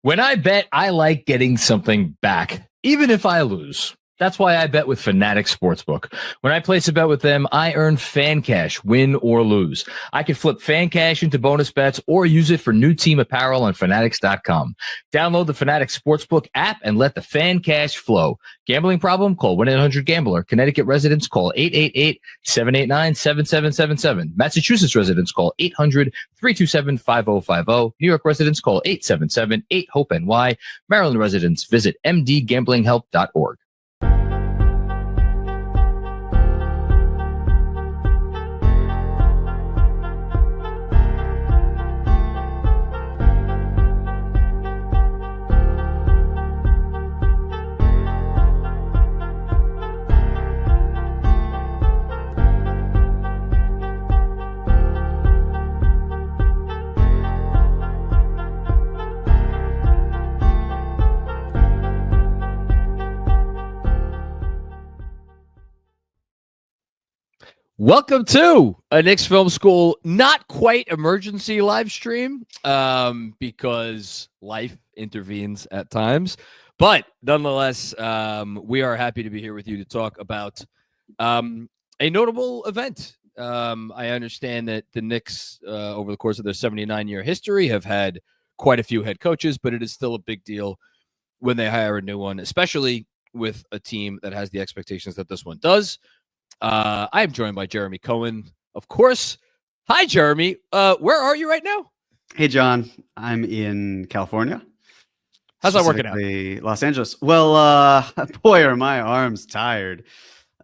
When I bet, I like getting something back, even if I lose. That's why I bet with Fanatic Sportsbook. When I place a bet with them, I earn fan cash, win or lose. I can flip fan cash into bonus bets or use it for new team apparel on Fanatics.com. Download the Fanatic Sportsbook app and let the fan cash flow. Gambling problem? Call 1-800-GAMBLER. Connecticut residents call 888-789-7777. Massachusetts residents call 800-327-5050. New York residents call 877-8-HOPE-NY. Maryland residents visit mdgamblinghelp.org. Welcome to a Knicks Film School, not quite emergency live stream, because life intervenes at times. But nonetheless, we are happy to be here with you to talk about a notable event. I understand that the Knicks, over the course of their 79-year history, have had quite a few head coaches, but it is still a big deal when they hire a new one, especially with a team that has the expectations that this one does. I am joined by Jeremy Cohen, of course. Hi, Jeremy. Where are you right now? Hey, John. I'm in California. How's that working out? Los Angeles. Well, boy, are my arms tired.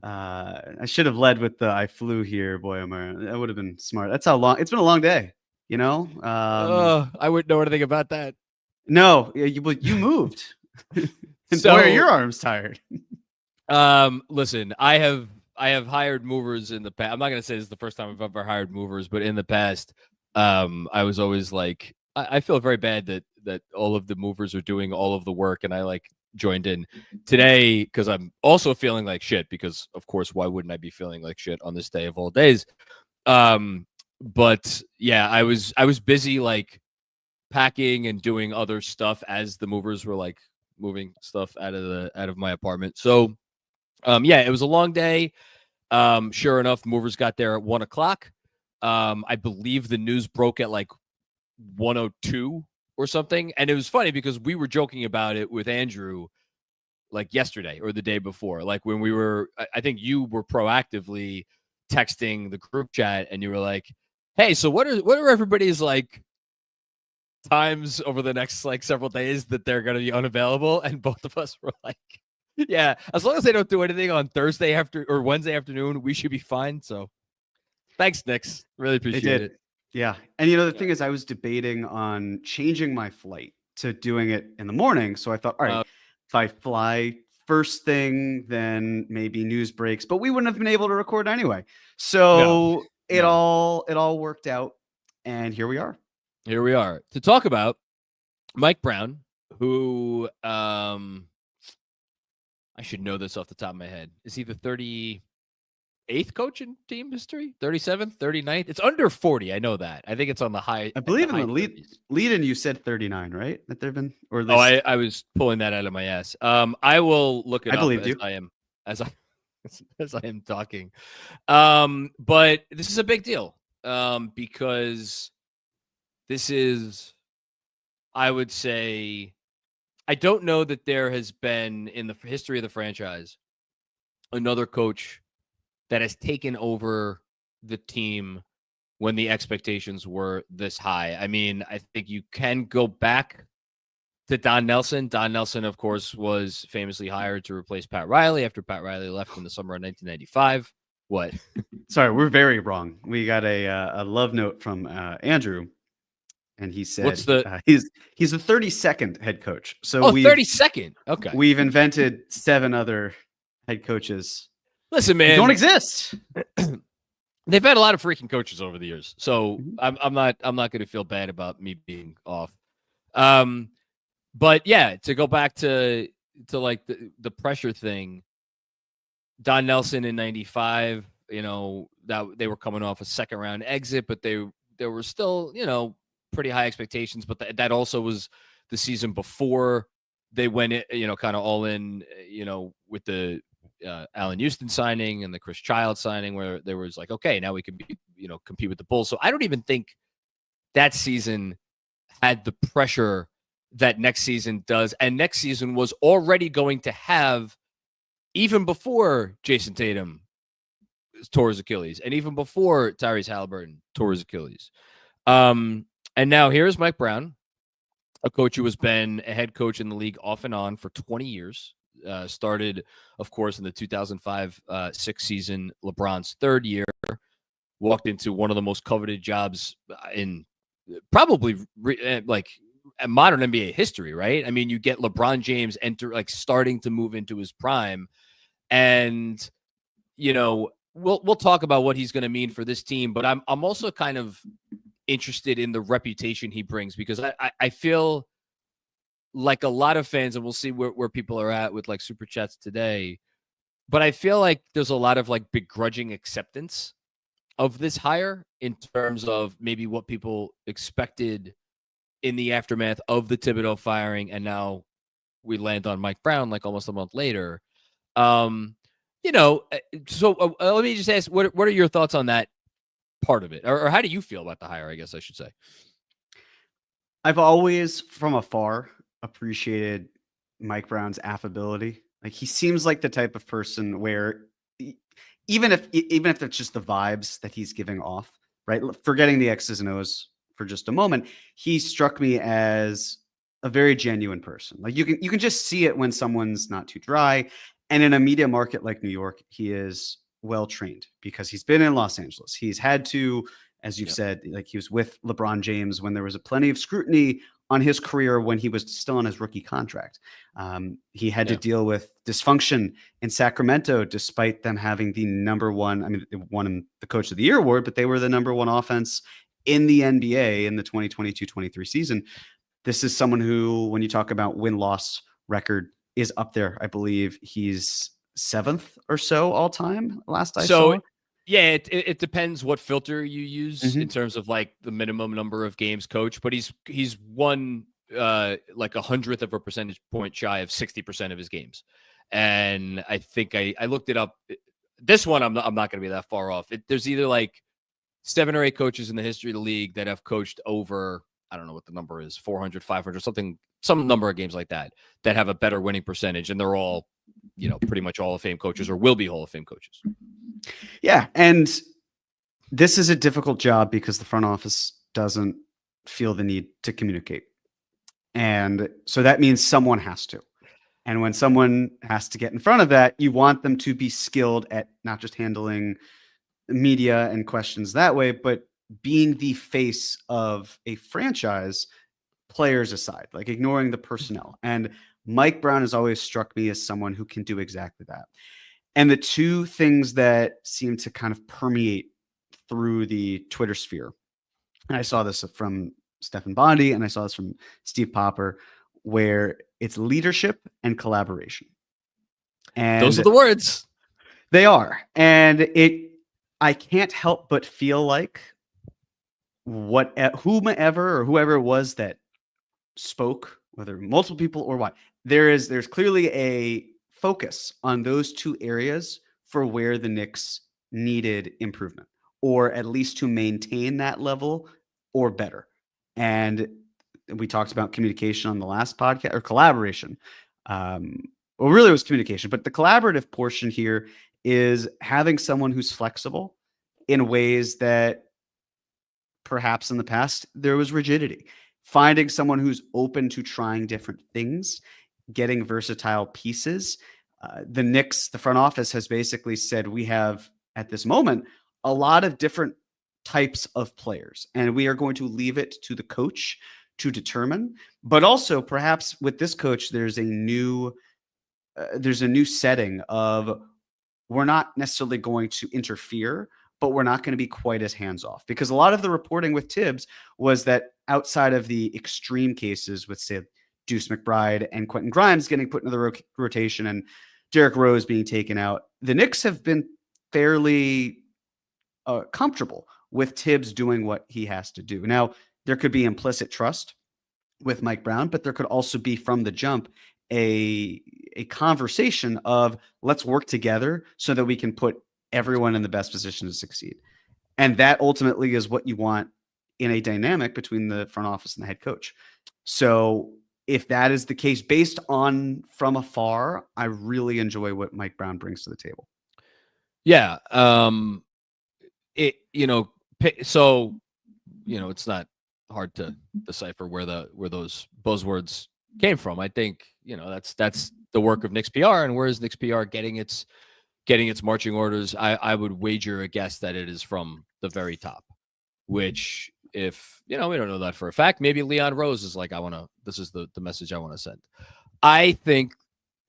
I should have led with the I flew here. Boy, that would have been smart. That's how long. It's been a long day, you know? I wouldn't know anything about that. No, you moved. And So- boy, are your arms tired. Listen, I have hired movers in the past. I'm not going to say this is the first time I've ever hired movers, but in the past, I was always like, I feel very bad that all of the movers are doing all of the work, and I like joined in today because I'm also feeling like shit. Because of course, why wouldn't I be feeling like shit on this day of all days? But yeah, I was busy like packing and doing other stuff as the movers were like moving stuff out of my apartment. So. Yeah, it was a long day. Sure enough, movers got there at 1:00. I believe the news broke at like 1:02 or something. And it was funny because we were joking about it with Andrew like yesterday or the day before. Like when we were, I think you were proactively texting the group chat and you were like, hey, so what are everybody's like times over the next like several days that they're going to be unavailable? And both of us were like, yeah, as long as they don't do anything on Thursday or Wednesday afternoon, we should be fine. So thanks, Knicks. Really appreciate it. Yeah. And the thing is, I was debating on changing my flight to doing it in the morning. So I thought, all right, if I fly first thing, then maybe news breaks, but we wouldn't have been able to record anyway. So it all worked out. And here we are. Here we are to talk about Mike Brown, who, I should know this off the top of my head. Is he the 38th coach in team history? 37th, 39th? It's under 40. I know that. I think it's on the high. I believe in the lead-in you said 39, right? That there have been, or at least... I was pulling that out of my ass. I will look it up as I am talking. But this is a big deal because this is, I would say, I don't know that there has been in the history of the franchise another coach that has taken over the team when the expectations were this high. I mean, I think you can go back to Don Nelson. Don Nelson, of course, was famously hired to replace Pat Riley after Pat Riley left in the summer of 1995. What? Sorry, we're very wrong. We got a love note from Andrew. And he said, he's the 32nd head coach. So 32nd. Okay. We've invented 7 other head coaches. Listen, man, don't exist. They've had a lot of freaking coaches over the years. So I'm not going to feel bad about me being off. But yeah, to go back to like the pressure thing, Don Nelson in 95, that they were coming off a second round exit, but there were still, pretty high expectations, but that also was the season before they went, kind of all in, with the Allen Houston signing and the Chris Child signing, where there was like, okay, now we can compete with the Bulls. So I don't even think that season had the pressure that next season does. And next season was already going to have, even before Jason Tatum tore his Achilles, and even before Tyrese Halliburton tore his Achilles. And now here's Mike Brown, a coach who has been a head coach in the league off and on for 20 years. Started, of course, in the 2005-06 season, LeBron's third year. Walked into one of the most coveted jobs in probably like modern NBA history, right? I mean, you get LeBron James starting to move into his prime, and we'll talk about what he's going to mean for this team. But I'm also kind of interested in the reputation he brings, because I feel like a lot of fans, and we'll see where people are at with like super chats today, but I feel like there's a lot of like begrudging acceptance of this hire in terms of maybe what people expected in the aftermath of the Thibodeau firing, and now we land on Mike Brown like almost a month later. So let me just ask, what are your thoughts on that part of it, or how do you feel about the hire, I guess I should say? I've always, from afar, appreciated Mike Brown's affability. Like, he seems like the type of person where even if it's just the vibes that he's giving off, right? Forgetting the X's and O's for just a moment, he struck me as a very genuine person. Like, you can just see it when someone's not too dry. And in a media market like New York, he is well trained because he's been in Los Angeles. He's had to, as you've said, like, he was with LeBron James when there was plenty of scrutiny on his career when he was still on his rookie contract. He had to deal with dysfunction in Sacramento, despite them having the number one, I mean, they won the Coach of the Year award, but they were the number one offense in the NBA in the 2022-23 season. This is someone who, when you talk about win-loss record, is up there. I believe he's 7th or so all time last I saw. Yeah, it depends what filter you use in terms of like the minimum number of games coached, but he's won like 100th of a percentage point shy of 60% of his games. And I think I looked it up. This one, I'm not going to be that far off. There's either like 7 or 8 coaches in the history of the league that have coached over, I don't know what the number is, 400, 500, something, some number of games like that have a better winning percentage. And they're all, pretty much Hall of Fame coaches, or will be Hall of Fame coaches. Yeah. And this is a difficult job because the front office doesn't feel the need to communicate. And so that means someone has to. And when someone has to get in front of that, you want them to be skilled at not just handling media and questions that way, but being the face of a franchise, players aside, like ignoring the personnel. And Mike Brown has always struck me as someone who can do exactly that. And the two things that seem to kind of permeate through the Twitter sphere, and I saw this from Stephen Bondi and I saw this from Steve Popper, where it's leadership and collaboration. And those are the words. They are. And I can't help but feel like whomever it was that spoke, whether multiple people or what, there's clearly a focus on those two areas for where the Knicks needed improvement, or at least to maintain that level or better. And we talked about communication on the last podcast, or collaboration. Well, really it was communication, but the collaborative portion here is having someone who's flexible in ways that perhaps in the past there was rigidity. Finding someone who's open to trying different things, getting versatile pieces. The Knicks, the front office has basically said, we have at this moment a lot of different types of players, and we are going to leave it to the coach to determine. But also, perhaps with this coach, there's a new setting of, we're not necessarily going to interfere, but we're not going to be quite as hands-off. Because a lot of the reporting with Tibbs was that outside of the extreme cases with, say, Deuce McBride and Quentin Grimes getting put into the rotation and Derrick Rose being taken out, the Knicks have been fairly comfortable with Tibbs doing what he has to do. Now, there could be implicit trust with Mike Brown, but there could also be from the jump a conversation of let's work together so that we can put everyone in the best position to succeed. And that ultimately is what you want in a dynamic between the front office and the head coach. So if that is the case, based on from afar, I really enjoy what Mike Brown brings to the table. Yeah. So, it's not hard to decipher where those buzzwords came from. I think, that's the work of Knicks PR, and where is Knicks PR getting its marching orders? I would wager a guess that it is from the very top, which, if we don't know that for a fact, maybe Leon Rose is like, this is the message I want to send. I think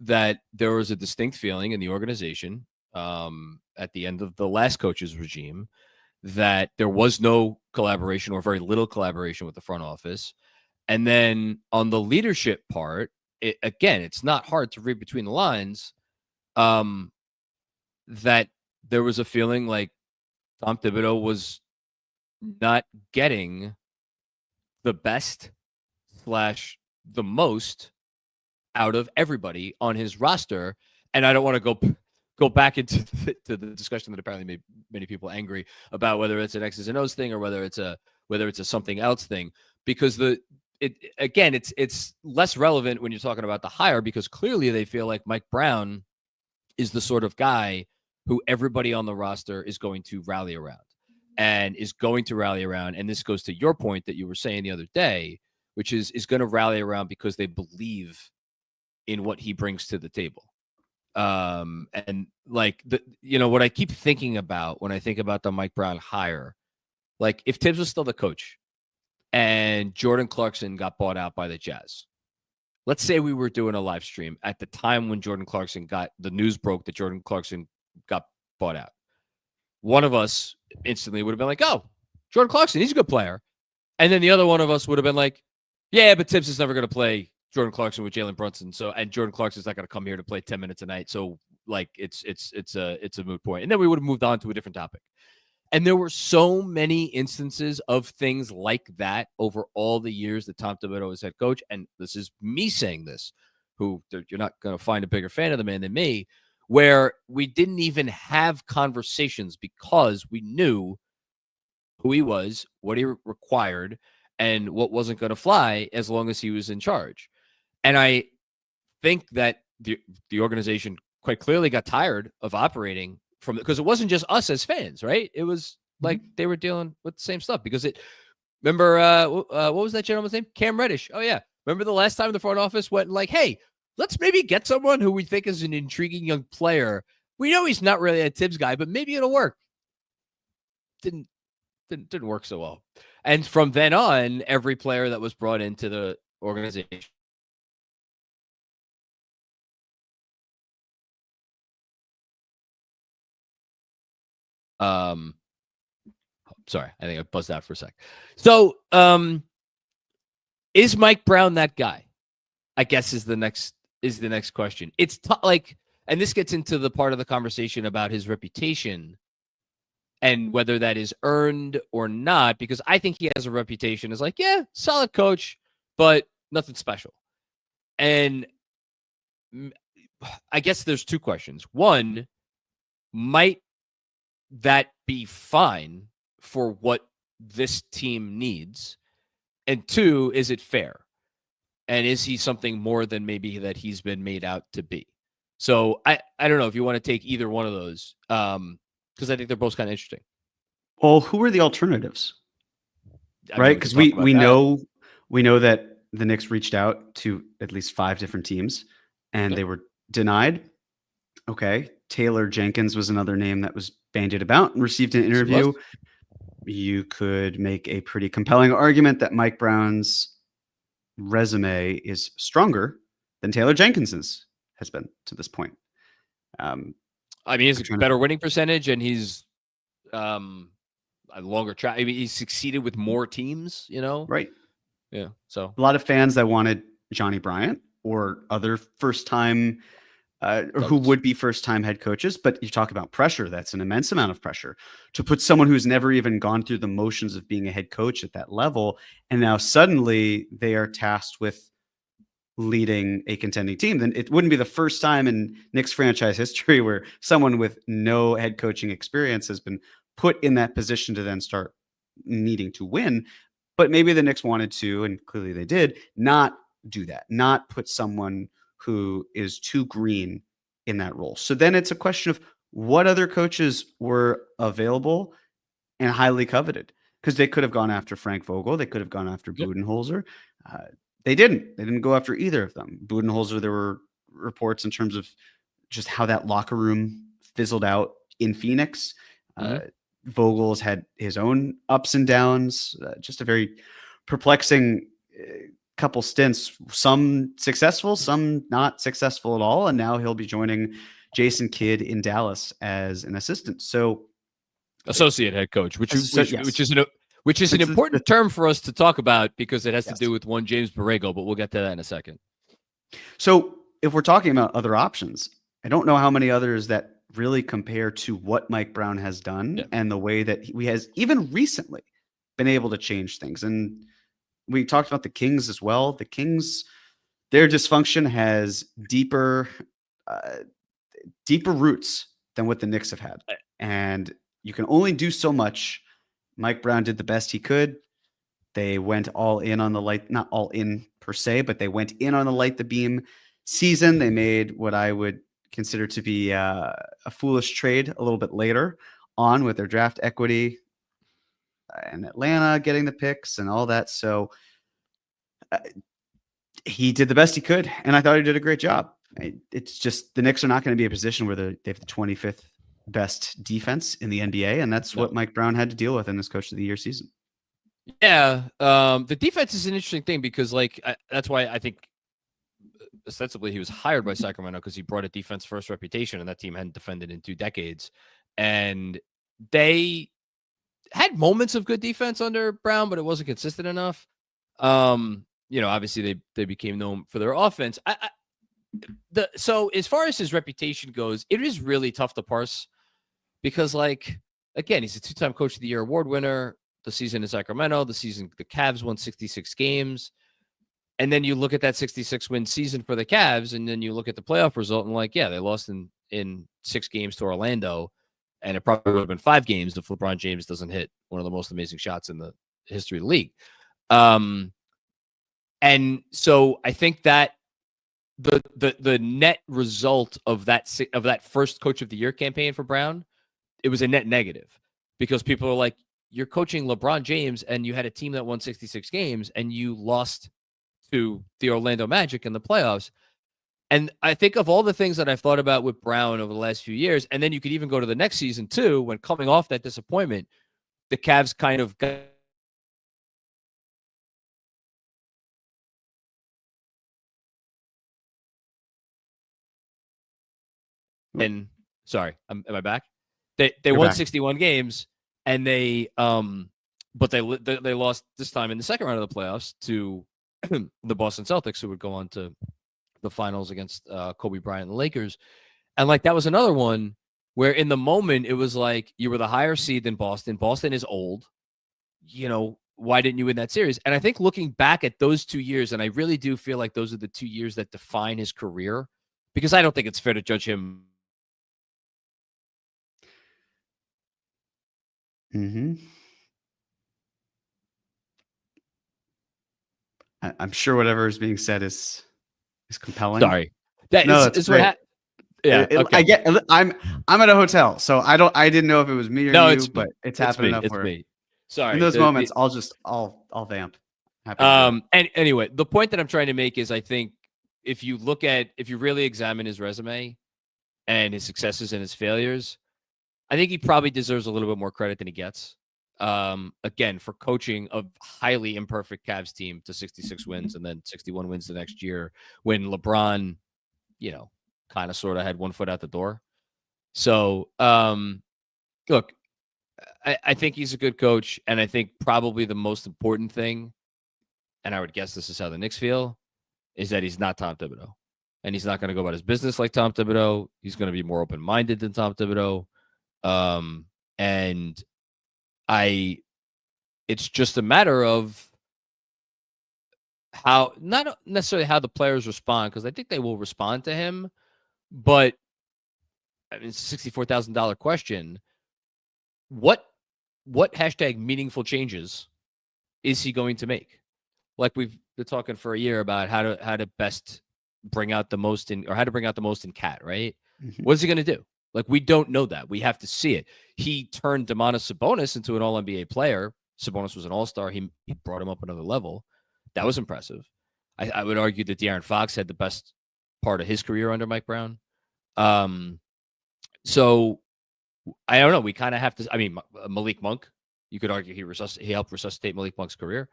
that there was a distinct feeling in the organization at the end of the last coach's regime that there was no collaboration, or very little collaboration, with the front office. And then on the leadership part, it's not hard to read between the lines, that there was a feeling like Tom Thibodeau was not getting the best / the most out of everybody on his roster. And I don't want to go back into the discussion that apparently made many people angry about whether it's an X's and O's thing or whether it's a something else thing, because it's less relevant when you're talking about the hire, because clearly they feel like Mike Brown is the sort of guy who everybody on the roster is going to rally around. And this goes to your point that you were saying the other day, which is going to rally around because they believe in what he brings to the table. And like what I keep thinking about when I think about the Mike Brown hire, like if Tibbs was still the coach and Jordan Clarkson got bought out by the Jazz, let's say we were doing a live stream at the time when the news broke that Jordan Clarkson got bought out. One of us instantly would have been like, oh, Jordan Clarkson, he's a good player. And then the other one of us would have been like, yeah, but Tibbs is never going to play Jordan Clarkson with Jalen Brunson. And Jordan Clarkson's not going to come here to play 10 minutes a night. So like it's a moot point. And then we would have moved on to a different topic. And there were so many instances of things like that over all the years that Tom Thibodeau was head coach. And this is me saying this, you're not going to find a bigger fan of the man than me, where we didn't even have conversations because we knew who he was, what he required, and what wasn't going to fly as long as he was in charge. And I think that the organization quite clearly got tired of operating from, because it wasn't just us as fans, right? It was like they were dealing with the same stuff. Because remember, what was that gentleman's name? Cam Reddish. Oh, yeah. Remember the last time the front office went like, hey, let's maybe get someone who we think is an intriguing young player. We know he's not really a Tibbs guy, but maybe it'll work. Didn't work so well. And from then on, every player that was brought into the organization sorry, I think I buzzed out for a sec. So, is Mike Brown that guy? I guess is the next question. It's and this gets into the part of the conversation about his reputation and whether that is earned or not, because I think he has a reputation as like, yeah, solid coach, but nothing special. And I guess there's two questions. One, might that be fine for what this team needs? And two, is it fair? And is he something more than maybe that he's been made out to be? So I don't know if you want to take either one of those, because I think they're both kind of interesting. Well, who are the alternatives? Right? Because we know that the Knicks reached out to at least 5 different teams and they were denied. Okay. Taylor Jenkins was another name that was bandied about and received an interview. You could make a pretty compelling argument that Mike Brown's resume is stronger than Taylor Jenkins's has been to this point. I mean, he's a better winning percentage, and he's a longer track. I mean, he's succeeded with more teams, Right. Yeah. So a lot of fans that wanted Johnny Bryant or other first-time who would be first-time head coaches. But you talk about pressure. That's an immense amount of pressure to put someone who's never even gone through the motions of being a head coach at that level. And now suddenly they are tasked with leading a contending team. Then it wouldn't be the first time in Knicks franchise history where someone with no head coaching experience has been put in that position to then start needing to win. But maybe the Knicks wanted to, and clearly they did, not do that, not put someone who is too green in that role. So then it's a question of what other coaches were available and highly coveted, because they could have gone after Frank Vogel. They could have gone after Budenholzer. They didn't. They didn't go after either of them. Budenholzer, there were reports in terms of just how that locker room fizzled out in Phoenix. Vogel's had his own ups and downs, just a very perplexing couple stints, some successful, some not successful at all. And now he'll be joining Jason Kidd in Dallas as an assistant. So associate head coach, which is an important term for us to talk about because it has to do with one James Borrego, but we'll get to that in a second. So if we're talking about other options, I don't know how many others that really compare to what Mike Brown has done and the way that he has even recently been able to change things. And we talked about the Kings as well. The Kings, their dysfunction has deeper roots than what the Knicks have had. And you can only do so much. Mike Brown did the best he could. They went all in on the light, not all in per se, but they went in on the light the beam season. They made what I would consider to be a foolish trade a little bit later on with their draft equity and Atlanta getting the picks and all that. So he did the best he could, and I thought he did a great job. It's just the Knicks are not going to be a position where they have the 25th best defense in the NBA, and that's what Mike Brown had to deal with in this Coach of the Year season. Yeah, the defense is an interesting thing because, that's why I think ostensibly he was hired by Sacramento, because he brought a defense-first reputation, and that team hadn't defended in 2 decades. And they had moments of good defense under Brown, but it wasn't consistent enough. Obviously they became known for their offense. So as far as his reputation goes, it is really tough to parse because, again, he's a 2-time Coach of the Year award winner. The season in Sacramento, the Cavs won 66 games. And then you look at that 66-win season for the Cavs, and then you look at the playoff result, and they lost in 6 games to Orlando, and it probably would have been 5 games if LeBron James doesn't hit one of the most amazing shots in the history of the league. And so I think that the net result of that first Coach of the Year campaign for Brown, it was a net negative because people are like, you're coaching LeBron James, and you had a team that won 66 games, and you lost to the Orlando Magic in the playoffs. And I think of all the things that I've thought about with Brown over the last few years, and then you could even go to the next season too, when coming off that disappointment, the Cavs kind of got am I back? They won back. 61 games, and they but they lost this time in the second round of the playoffs to the Boston Celtics, who would go on to the finals against Kobe Bryant and the Lakers. And that was another one where in the moment it was like you were the higher seed than Boston. Boston is old. Why didn't you win that series? And I think looking back at those 2 years, and I really do feel like those are the 2 years that define his career, because I don't think it's fair to judge him. I'm sure whatever is being said is compelling. Sorry, that's what. Okay. I'm at a hotel, so I didn't know if it was me or you, but it's happened enough. It's me. Sorry. In those moments, I'll vamp. And anyway, the point that I'm trying to make is I think if you really examine his resume and his successes and his failures, I think he probably deserves a little bit more credit than he gets. Again, for coaching a highly imperfect Cavs team to 66 wins and then 61 wins the next year when LeBron, kind of sort of had one foot out the door. So, look, I think he's a good coach, and I think probably the most important thing, and I would guess this is how the Knicks feel, is that he's not Tom Thibodeau. and he's not going to go about his business like Tom Thibodeau. He's going to be more open-minded than Tom Thibodeau. And it's just a matter of how, not necessarily how the players respond, because I think they will respond to him, but I mean, it's a $64,000 question. What hashtag meaningful changes is he going to make? Like we've been talking for a year about how to best bring out the most in, or how to bring out the most in Cat, right? Mm-hmm. What is he going to do? Like, we don't know that. We have to see it. He turned Domantas Sabonis into an All-NBA player. Sabonis was an All-Star. He brought him up another level. That was impressive. I would argue that De'Aaron Fox had the best part of his career under Mike Brown. So I don't know. We kind of have to. I mean, Malik Monk. You could argue he helped resuscitate Malik Monk's career.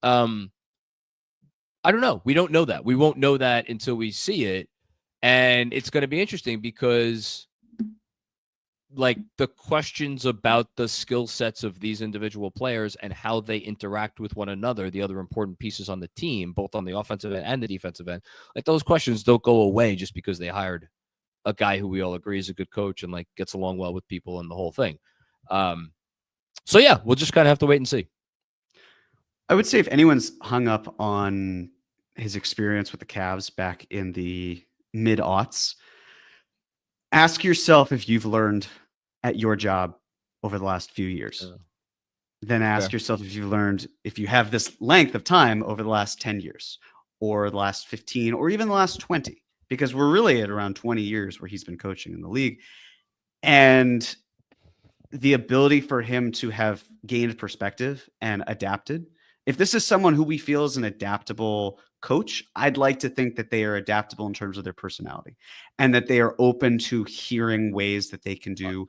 I don't know. We don't know that. We won't know that until we see it. And it's going to be interesting because, like, the questions about the skill sets of these individual players and how they interact with one another, the other important pieces on the team, both on the offensive end and the defensive end, like, those questions don't go away just because they hired a guy who we all agree is a good coach and, like, gets along well with people and the whole thing. So yeah, we'll just kind of have to wait and see. I would say if anyone's hung up on his experience with the Cavs back in the mid-aughts, ask yourself if you've learned at your job over the last few years. Then ask yourself if you've learned, if you have this length of time over the last 10 years or the last 15 or even the last 20, because we're really at around 20 years where he's been coaching in the league. And the ability for him to have gained perspective and adapted. If this is someone who we feel is an adaptable coach, I'd like to think that they are adaptable in terms of their personality and that they are open to hearing ways that they can do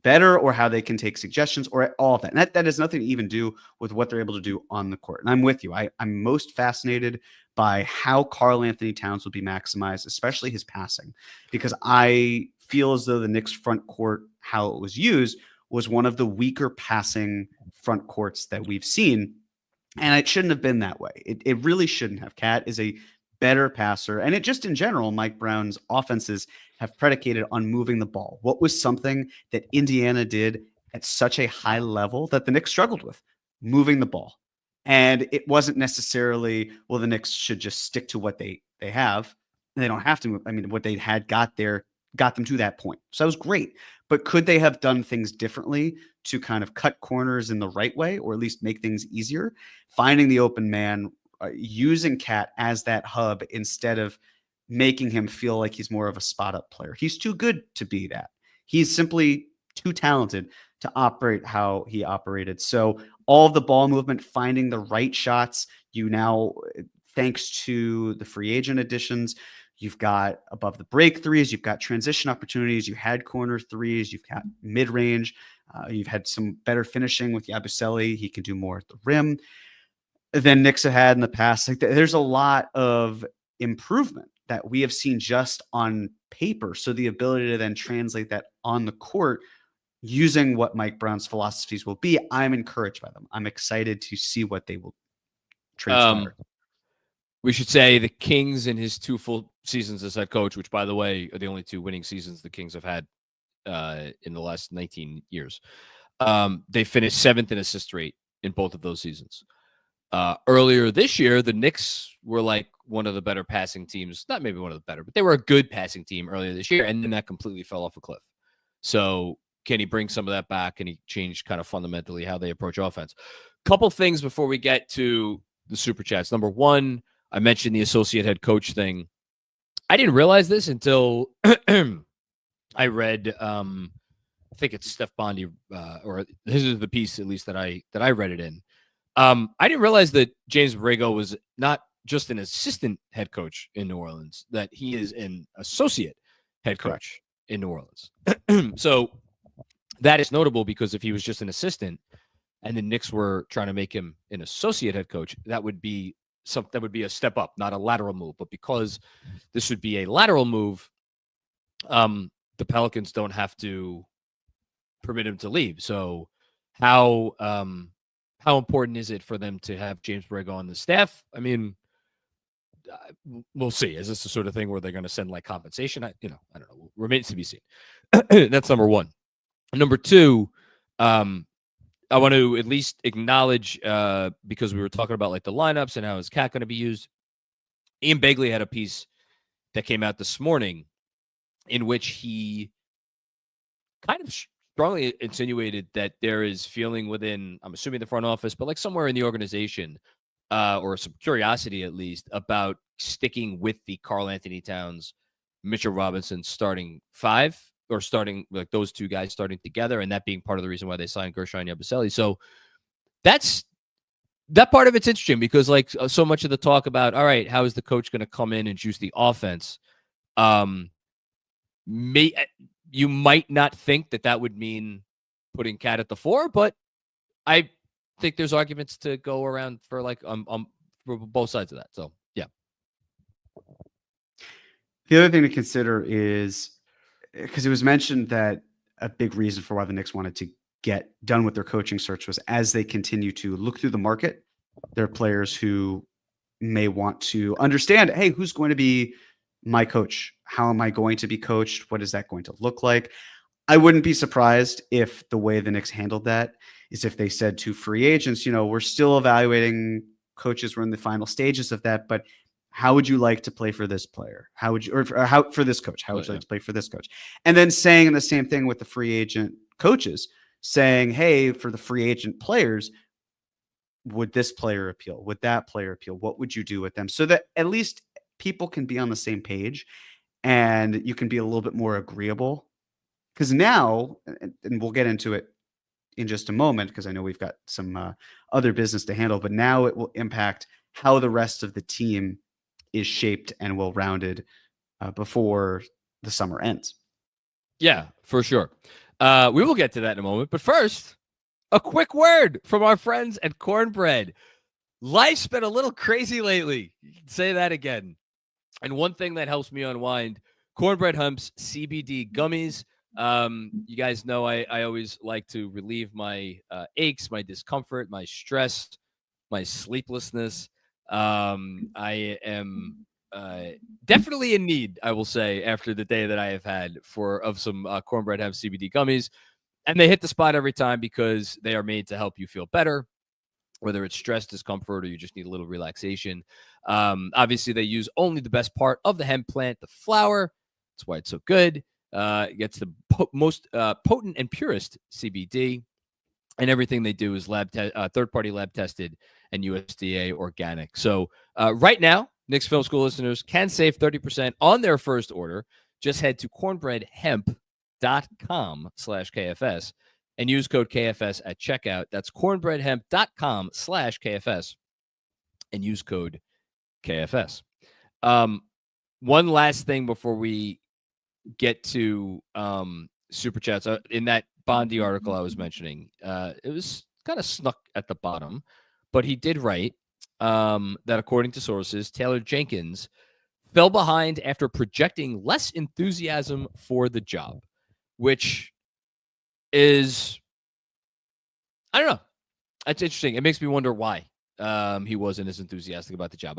better or how they can take suggestions or all of that. And that has nothing to even do with what they're able to do on the court. And I'm with you. I'm most fascinated by how Karl Anthony Towns will be maximized, especially his passing, because I feel as though the Knicks front court, how it was used, was one of the weaker passing front courts that we've seen. And it shouldn't have been that way. It really shouldn't have. Cat is a better passer. And it just in general, Mike Brown's offenses have predicated on moving the ball. What was something that Indiana did at such a high level that the Knicks struggled with? Moving the ball. And it wasn't necessarily, well, the Knicks should just stick to what they have. They don't have to move. I mean, what they had got them to that point. So that was great. But could they have done things differently to kind of cut corners in the right way, or at least make things easier? Finding the open man, using Cat as that hub instead of making him feel like he's more of a spot up player. He's too good to be that. He's simply too talented to operate how he operated. So all of the ball movement, finding the right shots, you now, thanks to the free agent additions, you've got above the break threes, you've got transition opportunities, you had corner threes, you've got mid-range, you've had some better finishing with Yabusele. He can do more at the rim than Knicks have had in the past. Like, there's a lot of improvement that we have seen just on paper. So the ability to then translate that on the court using what Mike Brown's philosophies will be, I'm encouraged by them. I'm excited to see what they will transpire. We should say the Kings in his 2 full seasons as head coach, which, by the way, are the only 2 winning seasons the Kings have had in the last 19 years. They finished 7th in assist rate in both of those seasons. Earlier this year, the Knicks were like one of the better passing teams. Not maybe one of the better, but they were a good passing team earlier this year, and then that completely fell off a cliff. So can he bring some of that back? Can he change kind of fundamentally how they approach offense? Couple things before we get to the Super Chats. Number one, I mentioned the associate head coach thing. I didn't realize this until I read, I think it's Steph Bondi, or this is the piece at least that I read it in. I didn't realize that James Borrego was not just an assistant head coach in New Orleans, that he is an associate head coach in New Orleans. So that is notable, because if he was just an assistant and the Knicks were trying to make him an associate head coach, that would be a step up, not a lateral move. But because this would be a lateral move, the Pelicans don't have to permit him to leave. So how important is it for them to have James Borrego on the staff? I mean, we'll see. Is this the sort of thing where they're going to send like compensation? I don't know. Remains to be seen. That's number one. Number two, I want to at least acknowledge, because we were talking about like the lineups and how is Cat going to be used. Ian Begley had a piece that came out this morning in which he kind of strongly insinuated that there is feeling within, I'm assuming the front office, but like somewhere in the organization, or some curiosity at least, about sticking with the Karl-Anthony Towns, Mitchell Robinson starting five, or starting like those two guys starting together, and that being part of the reason why they signed Gershon Yabusele. So that part of it's interesting, because like so much of the talk about, all right, how is the coach going to come in and juice the offense? You might not think that would mean putting Cat at the 4, but I think there's arguments to go around for like for both sides of that. So yeah. The other thing to consider is, because it was mentioned that a big reason for why the Knicks wanted to get done with their coaching search was as they continue to look through the market, there are players who may want to understand, hey, who's going to be my coach? How am I going to be coached? What is that going to look like? I wouldn't be surprised if the way the Knicks handled that is if they said to free agents, we're still evaluating coaches. We're in the final stages of that, but how would you like to play for this player? How would you, or how for this coach? How would you like to play for this coach? And then saying the same thing with the free agent coaches, saying, hey, for the free agent players, would this player appeal? Would that player appeal? What would you do with them? So that at least people can be on the same page and you can be a little bit more agreeable. Because now, and we'll get into it in just a moment, because I know we've got some other business to handle, but now it will impact how the rest of the team is shaped and well-rounded before the summer ends. Yeah, for sure. We will get to that in a moment. But first, a quick word from our friends at Cornbread. Life's been a little crazy lately. You can say that again. And one thing that helps me unwind, Cornbread Hump's CBD gummies. You guys know I always like to relieve my aches, my discomfort, my stress, my sleeplessness. I am definitely in need, I will say, after the day that I have had of some Cornbread Hemp CBD gummies. And they hit the spot every time because they are made to help you feel better, whether it's stress, discomfort, or you just need a little relaxation. Obviously, they use only the best part of the hemp plant, the flower. That's why it's so good. It gets the most potent and purest CBD. And everything they do is third-party lab tested and USDA organic. So right now, Knicks Film School listeners can save 30% on their first order. Just head to cornbreadhemp.com/KFS and use code KFS at checkout. That's cornbreadhemp.com/KFS and use code KFS. One last thing before we get to super chats. In that Bondi article I was mentioning, it was kind of snuck at the bottom, but he did write that according to sources, Taylor Jenkins fell behind after projecting less enthusiasm for the job, which is, I don't know. That's interesting. It makes me wonder why he wasn't as enthusiastic about the job.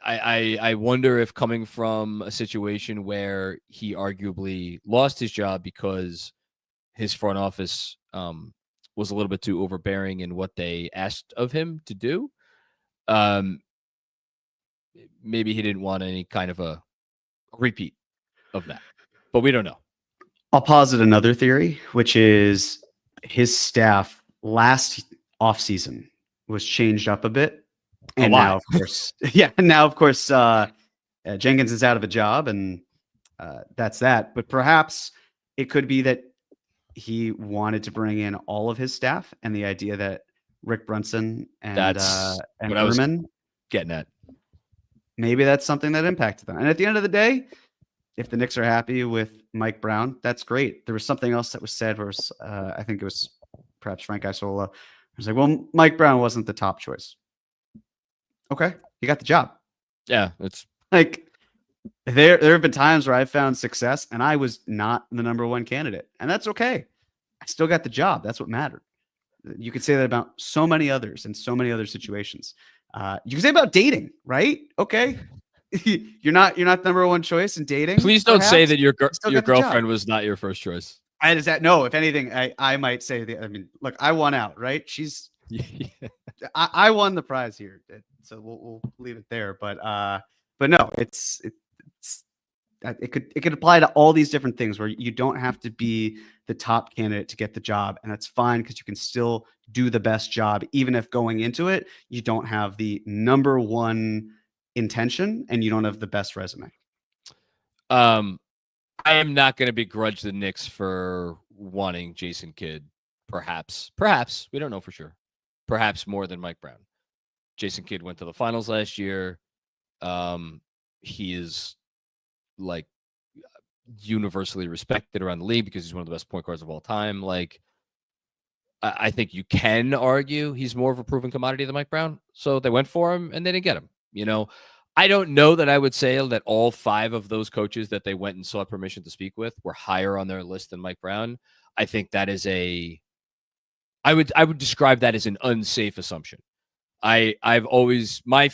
I wonder if coming from a situation where he arguably lost his job because his front office was a little bit too overbearing in what they asked of him to do. Maybe he didn't want any kind of a repeat of that, but we don't know. I'll posit another theory, which is his staff last offseason was changed up a bit. And now, of course, Jenkins is out of a job, and that's that. But perhaps it could be that he wanted to bring in all of his staff, and the idea that Rick Brunson and Ehrman getting at, maybe that's something that impacted them. And at the end of the day, if the Knicks are happy with Mike Brown, that's great. There was something else that was said, where I think it was perhaps Frank Isola. It was like, well, Mike Brown wasn't the top choice. Okay, you got the job. Yeah, it's like there have been times where I've found success and I was not the number one candidate, and that's okay. I still got the job. That's what mattered. You could say that about so many others in so many other situations. You can say about dating, right? Okay. you're not the number one choice in dating. Please don't say perhaps. that your Still got the girlfriend job. was not your first choice. And is that no? If anything, I might say look, I won out, right? I won the prize here, so we'll leave it there. But no, it could apply to all these different things where you don't have to be the top candidate to get the job, and that's fine because you can still do the best job, even if going into it you don't have the number one intention and you don't have the best resume. I am not going to begrudge the Knicks for wanting Jason Kidd. Perhaps we don't know for sure. Perhaps more than Mike Brown. Jason Kidd went to the finals last year. He is like universally respected around the league because he's one of the best point guards of all time. Like, I think you can argue he's more of a proven commodity than Mike Brown. So they went for him and they didn't get him. You know, I don't know that I would say that all 5 of those coaches that they went and sought permission to speak with were higher on their list than Mike Brown. I think that is I would describe that as an unsafe assumption. I've always, my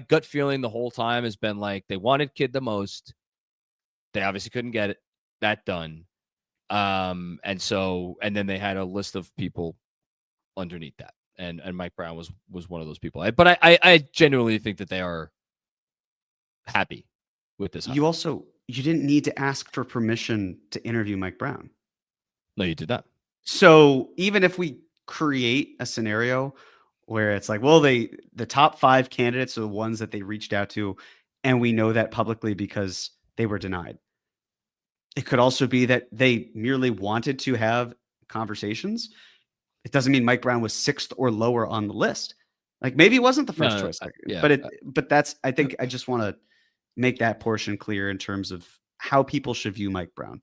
gut feeling the whole time has been like they wanted Kidd the most. They obviously couldn't get that done. And then they had a list of people underneath that. And Mike Brown was one of those people. But I genuinely think that they are happy with this. You didn't need to ask for permission to interview Mike Brown. No, you did not. So even if we create a scenario where it's like, well, the top 5 candidates are the ones that they reached out to, and we know that publicly because they were denied. It could also be that they merely wanted to have conversations. It doesn't mean Mike Brown was 6th or lower on the list. Like maybe he wasn't the first choice. Yeah, but that's, I think I just want to make that portion clear in terms of how people should view Mike Brown.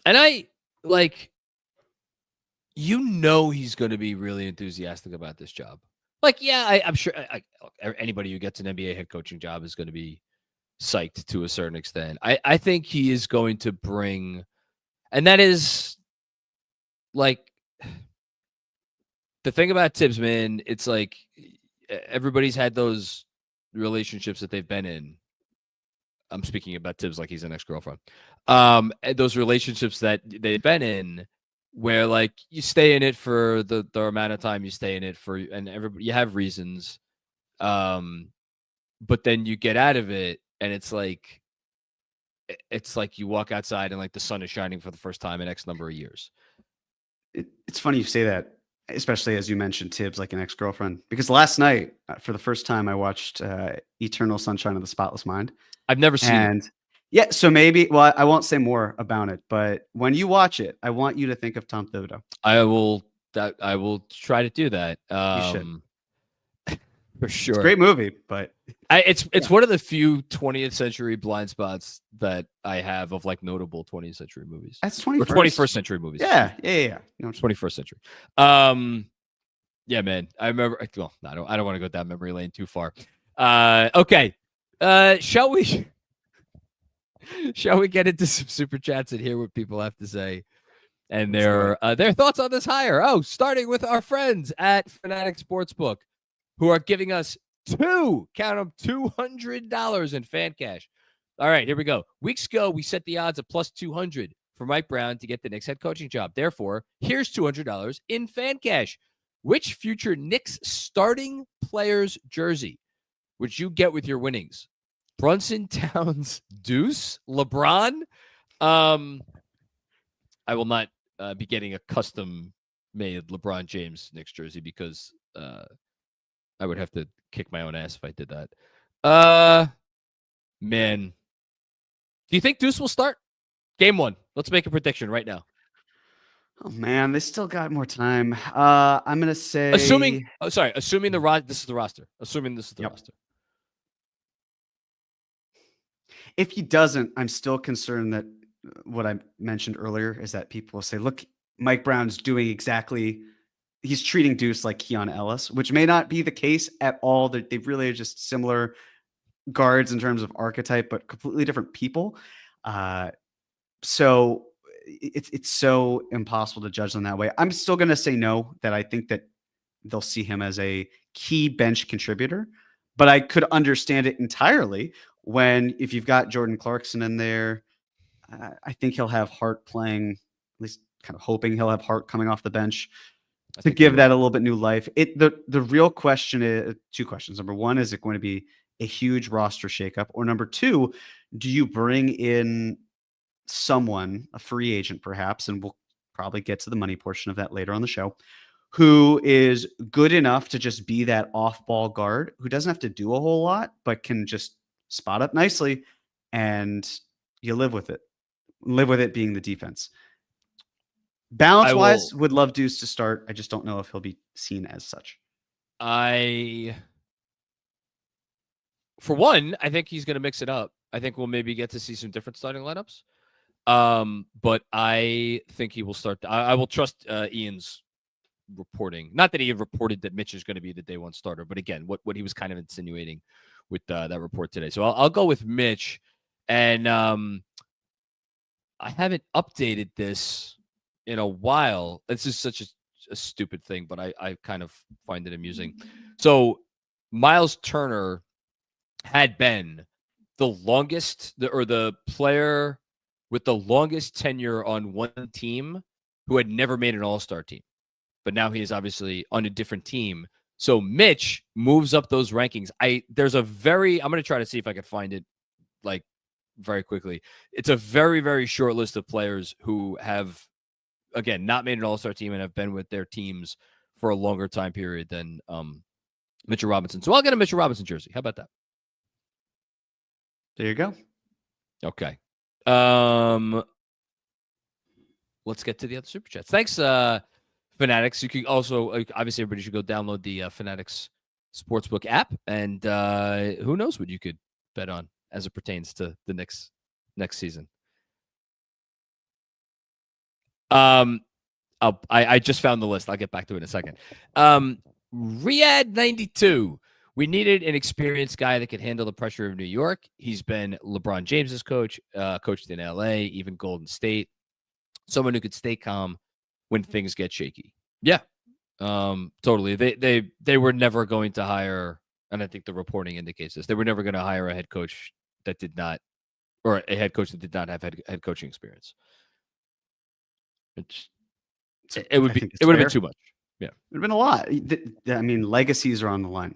And I like, he's going to be really enthusiastic about this job. Like, yeah, I'm sure anybody who gets an NBA head coaching job is going to be psyched to a certain extent. I think he is going to bring, and that is like the thing about Tibbs, man. It's like everybody's had those relationships that they've been in. I'm speaking about Tibbs like he's an ex-girlfriend. Those relationships that they've been in, where like you stay in it for the amount of time you stay in it for, and everybody, you have reasons, but then you get out of it, and it's like you walk outside and like the sun is shining for the first time in X number of years. It's funny you say that, especially as you mentioned Tibbs like an ex-girlfriend, because last night for the first time I watched Eternal Sunshine of the Spotless Mind. I've never seen it. Yeah, so maybe, well, I won't say more about it, but when you watch it, I want you to think of Tom Thibodeau. I will try to do that. You should. For sure. It's a great movie, but it's one of the few 20th century blind spots that I have of like notable 20th century movies. That's 21st. Or 21st century movies. Yeah. No, 21st century. Yeah, man. I remember. Well, I don't want to go down memory lane too far. Okay. Shall we get into some super chats and hear what people have to say and their thoughts on this hire? Oh, starting with our friends at Fanatic Sportsbook, who are giving us $200 in fan cash. All right, here we go. Weeks ago, we set the odds at plus 200 for Mike Brown to get the Knicks head coaching job. Therefore, here's $200 in fan cash. Which future Knicks starting player's jersey would you get with your winnings? Brunson, Towns, Deuce, LeBron? I will not be getting a custom-made LeBron James Knicks jersey because I would have to kick my own ass if I did that. Man. Do you think Deuce will start? Game 1. Let's make a prediction right now. Oh, man. They still got more time. I'm going to say... Assuming this is the roster. Assuming this is the roster. If he doesn't, I'm still concerned that what I mentioned earlier is that people will say, look, Mike Brown's doing exactly... He's treating Deuce like Keon Ellis, which may not be the case at all. They really are just similar guards in terms of archetype, but completely different people. So it's so impossible to judge them that way. I'm still going to say no, that I think that they'll see him as a key bench contributor. But I could understand it entirely if you've got Jordan Clarkson in there. I think he'll have Hart playing, at least kind of hoping he'll have Hart coming off the bench to give that a little bit new life. The real question is two questions. Number one, is it going to be a huge roster shakeup? Or number two, do you bring in someone, a free agent perhaps, and we'll probably get to the money portion of that later on the show, who is good enough to just be that off-ball guard, who doesn't have to do a whole lot, but can just spot up nicely, and you live with it. Live with it being the defense. Balance-wise, would love Deuce to start. I just don't know if he'll be seen as such. For one, I think he's going to mix it up. I think we'll maybe get to see some different starting lineups. But I think he will start. I will trust Ian's reporting. Not that he had reported that Mitch is going to be the day one starter, but again, what he was kind of insinuating with that report today. So I'll go with Mitch. And I haven't updated this in a while. This is such a stupid thing, but I kind of find it amusing. So Miles Turner had been the longest, the player with the longest tenure on one team who had never made an all-star team. But now he is obviously on a different team. So Mitch moves up those rankings. I'm going to try to see if I can find it like very quickly. It's a very, very short list of players who have, again, not made an all-star team and have been with their teams for a longer time period than Mitchell Robinson. So I'll get a Mitchell Robinson jersey. How about that? There you go. Okay. Let's get to the other super chats. Thanks, Fanatics. You can also, obviously, everybody should go download the Fanatics Sportsbook app, and who knows what you could bet on as it pertains to the Knicks next season. I just found the list. I'll get back to it in a second. Riyadh 92. We needed an experienced guy that could handle the pressure of New York. He's been LeBron James's coach, coached in LA, even Golden State. Someone who could stay calm when things get shaky. Yeah, totally. They were never going to hire, and I think the reporting indicates this, they were never going to hire a head coach that did not, or a head coach that did not have head coaching experience. It would have been too much. Yeah, it would have been a lot. I mean, legacies are on the line.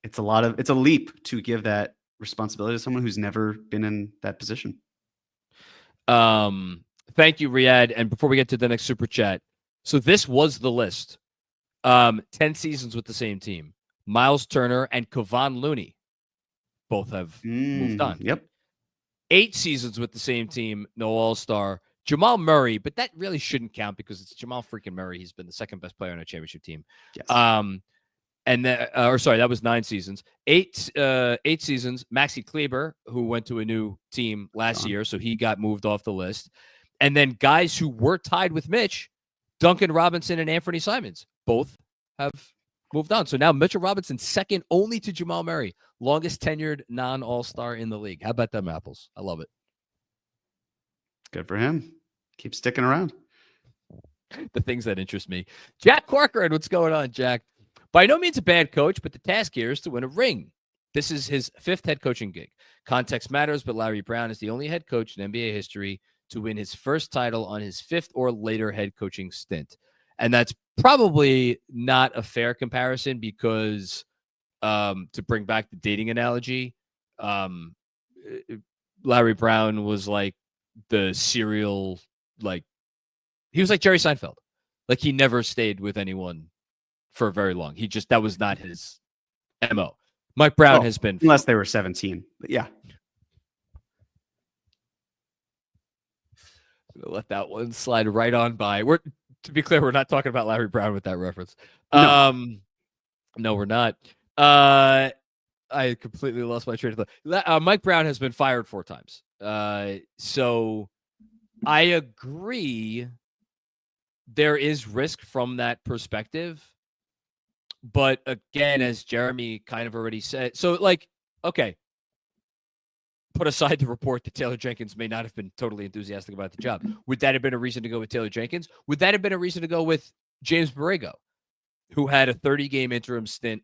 It's a leap to give that responsibility to someone who's never been in that position. Thank you, Riyadh. And before we get to the next super chat, so this was the list. 10 seasons with the same team. Miles Turner and Kevon Looney both have moved on. Yep. 8 seasons with the same team, no All-Star. Jamal Murray, but that really shouldn't count because it's Jamal freaking Murray. He's been the second best player on a championship team. Yes. That was 9 seasons. 8 seasons. Maxi Kleber, who went to a new team last year, so he got moved off the list. And then guys who were tied with Mitch, Duncan Robinson and Anthony Simons, both have moved on. So now Mitchell Robinson second only to Jamal Murray, longest tenured non-All-Star in the league. How about them apples? I love it. Good for him. Keep sticking around. The things that interest me. Jack Corcoran, what's going on, Jack? By no means a bad coach, but the task here is to win a ring. This is his 5th head coaching gig. Context matters, but Larry Brown is the only head coach in NBA history to win his first title on his 5th or later head coaching stint. And that's probably not a fair comparison because to bring back the dating analogy, Larry Brown was like the serial, he was like Jerry Seinfeld. Like he never stayed with anyone for very long. That was not his MO. Mike Brown has been, unless they were 17, but yeah. Let that one slide right on by. To be clear, we're not talking about Larry Brown with that reference. No, we're not. I completely lost my train of thought. Mike Brown has been fired 4 times. So I agree there is risk from that perspective. But again, as Jeremy kind of already said, so okay, put aside the report that Taylor Jenkins may not have been totally enthusiastic about the job. Would that have been a reason to go with Taylor Jenkins? Would that have been a reason to go with James Borrego? who had a 30-game interim stint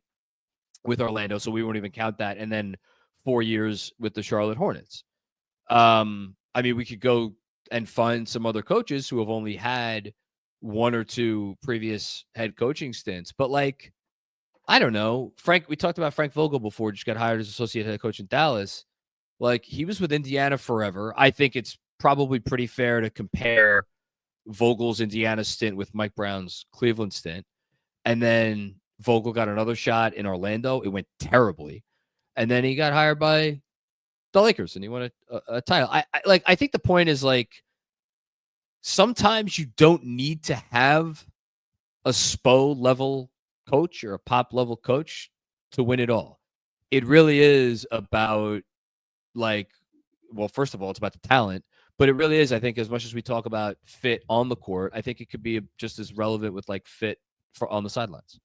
with Orlando, so we won't even count that, and then 4 years with the Charlotte Hornets. I mean, we could go and find some other coaches who have only had 1 or 2 previous head coaching stints, but like, I don't know. We talked about Frank Vogel before, just got hired as associate head coach in Dallas. Like, he was with Indiana forever. I think it's probably pretty fair to compare Vogel's Indiana stint with Mike Brown's Cleveland stint. And then Vogel got another shot in Orlando. It went terribly. And then he got hired by the Lakers and he won a title. I think the point is, like, sometimes you don't need to have a Spo level coach or a Pop level coach to win it all. It really is about, like, well, first of all, it's about the talent, but it really is, I think, as much as we talk about fit on the court, I think it could be just as relevant with, like, fit on the sidelines.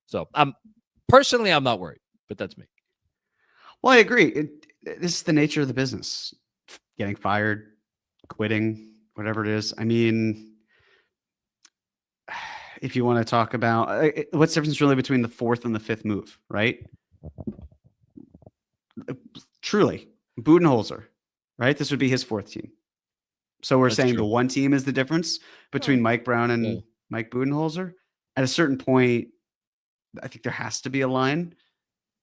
So I'm not worried, but that's me. Well, I agree. This is the nature of the business. Getting fired, quitting, whatever it is. I mean, if you want to talk about what's the difference really between the 4th and the 5th move, right? Truly, Budenholzer, right? This would be his 4th team. So we're saying the one team is the difference between Mike Brown and Mike Budenholzer. At a certain point, I think there has to be a line.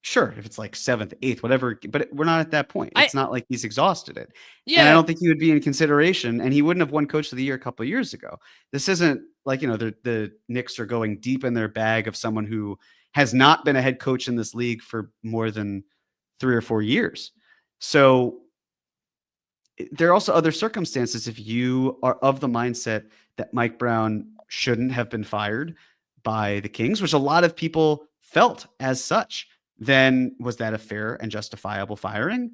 Sure, if it's like 7th, 8th, whatever, but we're not at that point. It's not like he's exhausted it. Yeah. And I don't think he would be in consideration, and he wouldn't have won Coach of the Year a couple of years ago. This isn't like, the Knicks are going deep in their bag of someone who has not been a head coach in this league for more than 3 or 4 years. So there are also other circumstances. If you are of the mindset that Mike Brown shouldn't have been fired by the Kings, which a lot of people felt as such, then was that a fair and justifiable firing?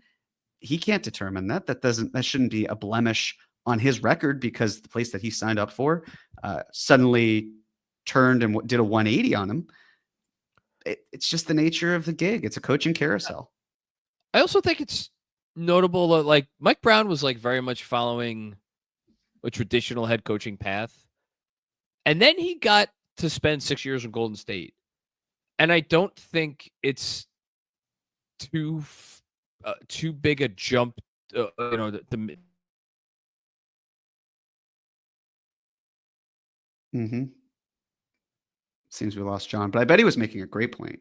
He can't determine that. That shouldn't be a blemish on his record, because the place that he signed up for suddenly turned and did a 180 on him. It's just the nature of the gig. It's a coaching carousel. I also think it's notable that, like, Mike Brown was, like, very much following a traditional head coaching path. And then he got to spend 6 years in Golden State. And I don't think it's too big a jump, Seems we lost John, but I bet he was making a great point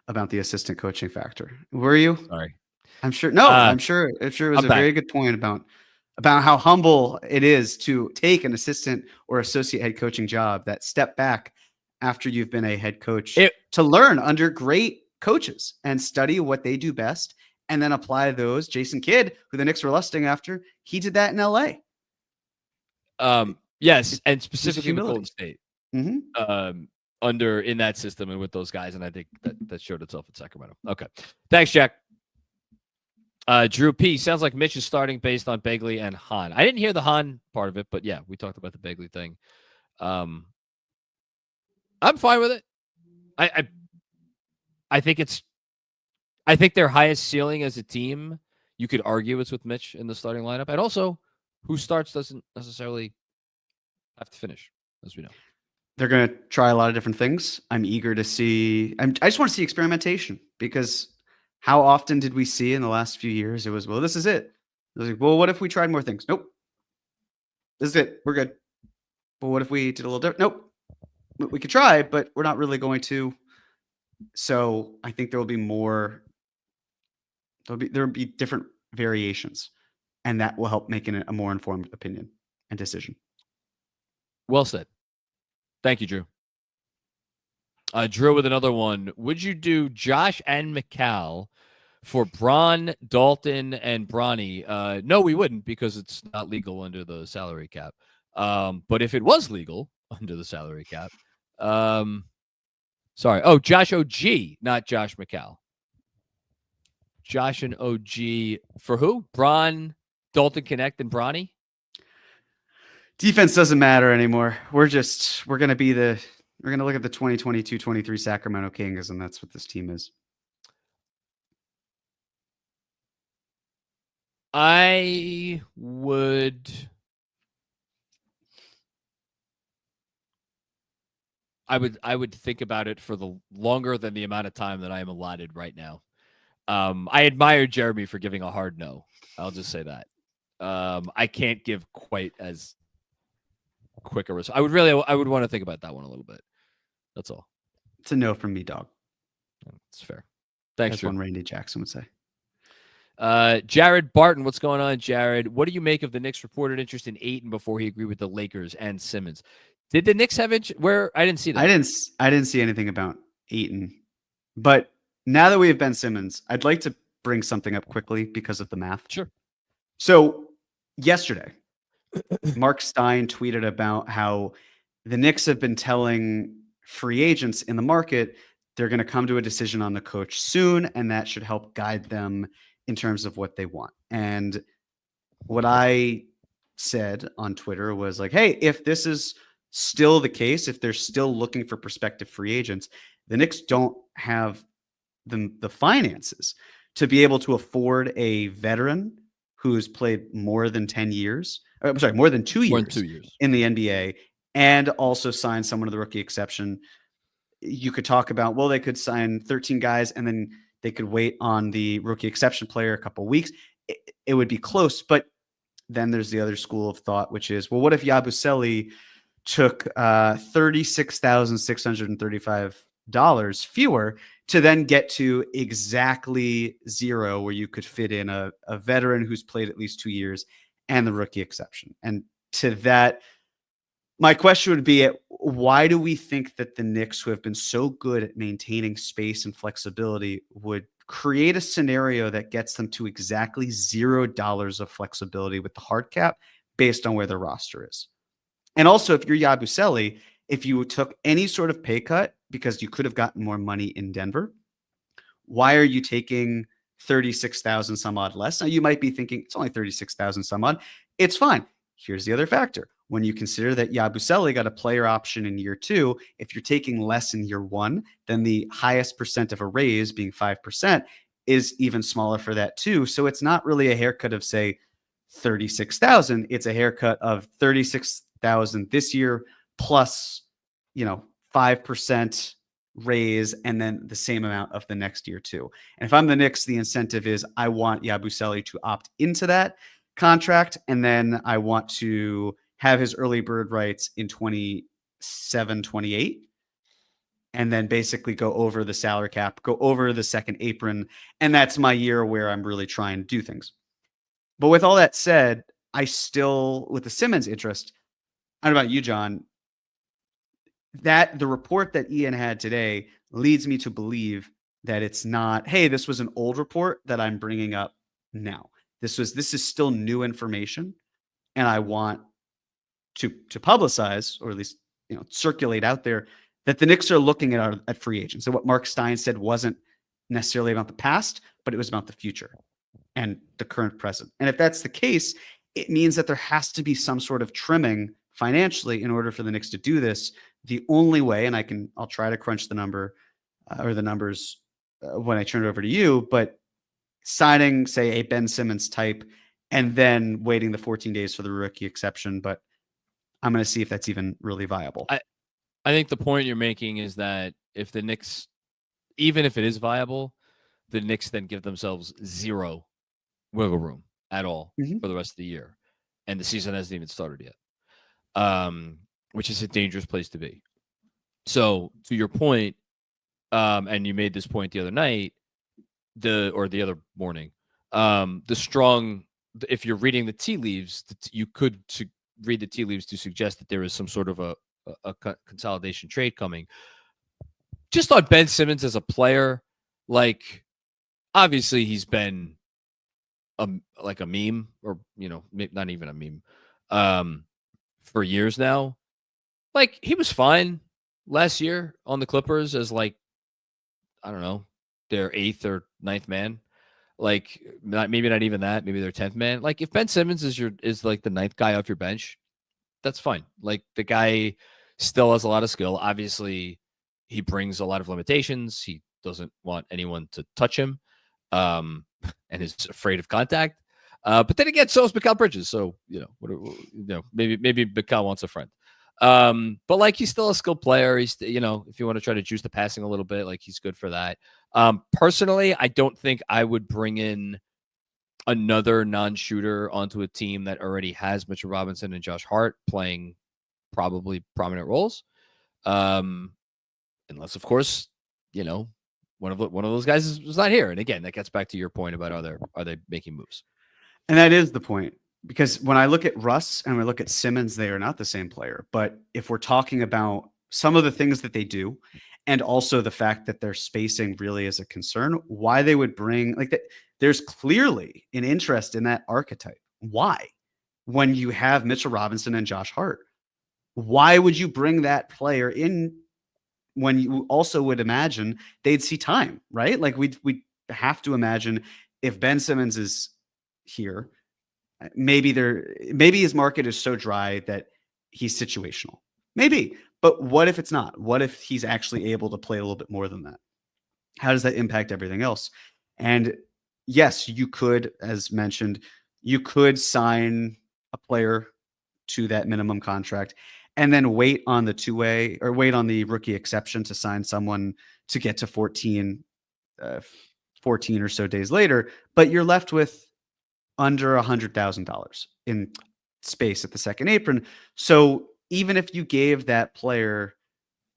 about the assistant coaching factor. Were you? Sorry. I'm sure. No, I'm sure. It was a very good point about how humble it is to take an assistant or associate head coaching job, that step back after you've been a head coach to learn under great coaches and study what they do best, and then apply those. Jason Kidd, who the Knicks were lusting after, he did that in LA. Yes, and specifically with Golden State. Mm-hmm. In that system and with those guys, and I think that showed itself in Sacramento. Okay. Thanks, Jack. Drew P. Sounds like Mitch is starting based on Begley and Hahn. I didn't hear the Hahn part of it, but yeah, we talked about the Begley thing. I'm fine with it. I think their highest ceiling as a team, you could argue, it's with Mitch in the starting lineup. And also, who starts doesn't necessarily have to finish, as we know. They're going to try a lot of different things. I'm eager to see. I just want to see experimentation, because how often did we see in the last few years it was, well, this is it. It was like, well, what if we tried more things? Nope. This is it. We're good. But what if we did a little different? Nope. We could try, but we're not really going to. So I think there will be more. There will be different variations, and that will help make a more informed opinion and decision. Well said. Thank you, Drew. Drew with another one. Would you do Josh and McCall for Bron, Dalton, and Bronny? No, we wouldn't, because it's not legal under the salary cap. But if it was legal under the salary cap, sorry. Oh, Josh OG, not Josh McCall. Josh and OG for who? Bron, Dalton Connect, and Bronny? Defense doesn't matter anymore. We're going to look at the 2022-23 Sacramento Kings, and that's what this team is. I would I would think about it for the longer than the amount of time that I am allotted right now. I admire Jeremy for giving a hard no. I'll just say that. I can't give quite as quick a response. I would want to think about that one a little bit. That's all. It's a no from me, dog. It's fair. Thanks, That's one Randy Jackson would say. Jared Barton, what's going on, Jared? What do you make of the Knicks' reported interest in Ayton before he agreed with the Lakers and Simmons? Did the Knicks have where I didn't see that? I didn't see anything about Ayton. But now that we have Ben Simmons, I'd like to bring something up quickly because of the math. Sure. So yesterday, Mark Stein tweeted about how the Knicks have been telling free agents in the market they're going to come to a decision on the coach soon, and that should help guide them in terms of what they want. And what I said on Twitter was like, hey, if this is still the case, if they're still looking for prospective free agents, the Knicks don't have the finances to be able to afford a veteran who's played more than 10 years. I'm sorry, more than 2 years, more than 2 years in the NBA, and also sign someone to the rookie exception. You could talk about, well, they could sign 13 guys and then they could wait on the rookie exception player a couple of weeks. It would be close. But then there's the other school of thought, which is, well, what if Yabusele took $36,635 fewer to then get to exactly zero, where you could fit in a veteran who's played at least 2 years and the rookie exception? And to that, my question would be, why do we think that the Knicks, who have been so good at maintaining space and flexibility, would create a scenario that gets them to exactly $0 of flexibility with the hard cap based on where their roster is? And also, if you're Yabusele, if you took any sort of pay cut because you could have gotten more money in Denver, why are you taking 36,000 some odd less? Now, you might be thinking it's only 36,000 some odd. It's fine. Here's the other factor. When you consider that Yabusele got a player option in year 2, if you're taking less in year 1, then the highest percent of a raise, being 5%, is even smaller for that too. So it's not really a haircut of, say, 36,000. It's a haircut of 36,000 this year plus, 5% raise, and then the same amount of the next year too. And if I'm the Knicks, the incentive is I want Yabusele to opt into that contract, and then I want to have his early bird rights in 27, 28, and then basically go over the salary cap, go over the second apron. And that's my year where I'm really trying to do things. But with all that said, I still, with the Simmons interest, I don't know about you, John, that the report that Ian had today leads me to believe that it's not, hey, this was an old report that I'm bringing up now. This is still new information, and I want to publicize, or at least circulate out there, that the Knicks are looking at free agents. So what Mark Stein said wasn't necessarily about the past, but it was about the future and the current present. And if that's the case, it means that there has to be some sort of trimming financially in order for the Knicks to do this. The only way, and I'll try to crunch the number or the numbers when I turn it over to you, but signing, say, a Ben Simmons type and then waiting the 14 days for the rookie exception. But I'm going to see if that's even really viable. I think the point you're making is that if the Knicks, even if it is viable, the Knicks then give themselves zero wiggle room at all for the rest of the year. And the season hasn't even started yet, which is a dangerous place to be. So to your point, and you made this point the other night, the other morning, if you're reading the tea leaves, you could read the tea leaves to suggest that there is some sort of a consolidation trade coming. Just on Ben Simmons as a player, like, obviously he's been like a meme, or not even a meme, for years now. Like, he was fine last year on the Clippers as, like, I don't know, their 8th or 9th man. Like, maybe not even that. Maybe their 10th man. Like, if Ben Simmons is like the 9th guy off your bench, that's fine. Like, the guy still has a lot of skill. Obviously, he brings a lot of limitations. He doesn't want anyone to touch him, and is afraid of contact. But then again, so is Mikal Bridges. So maybe Mikal wants a friend. But like he's still a skilled player. He's, you know, if you want to try to juice the passing a little bit, like he's good for that. Personally, I don't think I would bring in another non-shooter onto a team that already has Mitchell Robinson and Josh Hart playing probably prominent roles. Unless, of course, you know, one of those guys is not here. And again, that gets back to your point about are they making moves? And that is the point. Because when I look at Russ and we look at Simmons, they are not the same player. But if we're talking about some of the things that they do, and also the fact that their spacing really is a concern, why they would bring like that, there's clearly an interest in that archetype. Why? When you have Mitchell Robinson and Josh Hart, why would you bring that player in when you also would imagine they'd see time, right? Like we'd have to imagine if Ben Simmons is here, maybe his market is so dry that he's situational. Maybe. But what if it's not? What if he's actually able to play a little bit more than that? How does that impact everything else? And yes, you could, as mentioned, you could sign a player to that minimum contract and then wait on the two-way or wait on the rookie exception to sign someone to get to 14 or so days later. But you're left with under $100,000 in space at the second apron. So even if you gave that player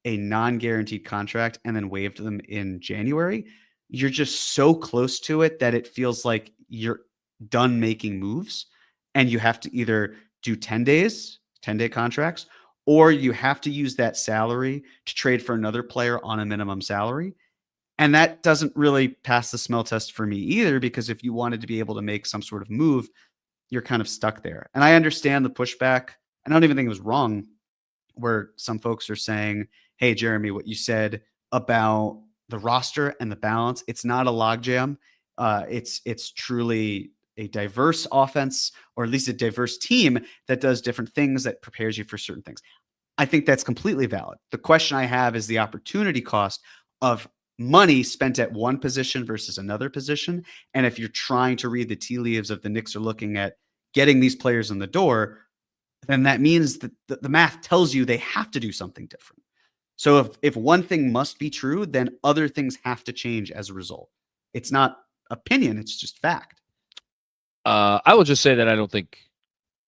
a non-guaranteed contract and then waived them in January, you're just so close to it that it feels like you're done making moves and you have to either do 10-day contracts, or you have to use that salary to trade for another player on a minimum salary. And that doesn't really pass the smell test for me either, because if you wanted to be able to make some sort of move, you're kind of stuck there. And I understand the pushback. I don't even think it was wrong where some folks are saying, hey, Jeremy, what you said about the roster and the balance, it's not a logjam. It's truly a diverse offense, or at least a diverse team that does different things, that prepares you for certain things. I think that's completely valid. The question I have is the opportunity cost of money spent at one position versus another position. And if you're trying to read the tea leaves of the Knicks are looking at getting these players in the door, then that means that the math tells you they have to do something different. So if one thing must be true, then other things have to change as a result. It's not opinion, it's just fact. I will just say that I don't think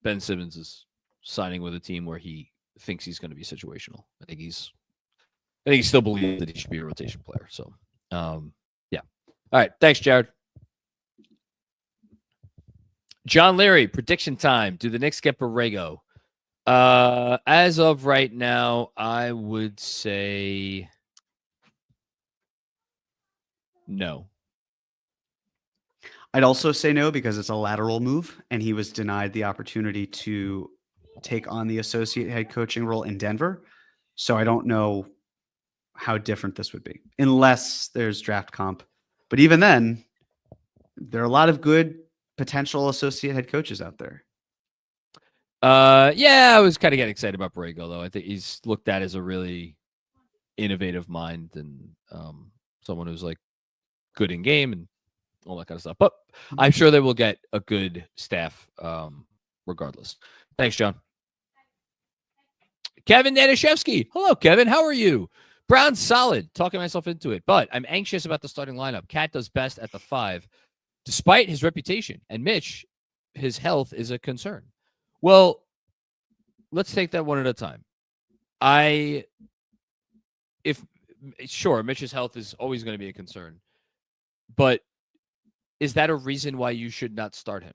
Ben Simmons is signing with a team where he thinks he's going to be situational. I think he still believes that he should be a rotation player. So, yeah. All right. Thanks, Jared. John Leary, prediction time. Do the Knicks get Borrego? As of right now, I would say no. I'd also say no, because it's a lateral move, and he was denied the opportunity to take on the associate head coaching role in Denver. So I don't know how different this would be, unless there's draft comp. But even then, there are a lot of good potential associate head coaches out there. Yeah, I was kind of getting excited about Borrego, though. I think he's looked at as a really innovative mind and someone who's like good in game and all that kind of stuff. But I'm sure they will get a good staff regardless. Thanks, John. Kevin Danishevsky. Hello, Kevin. How are you? Brown's solid. Talking myself into it, but I'm anxious about the starting lineup. Cat does best at the 5, despite his reputation. And Mitch, his health is a concern. Well, let's take that one at a time. Sure, Mitch's health is always going to be a concern, but is that a reason why you should not start him?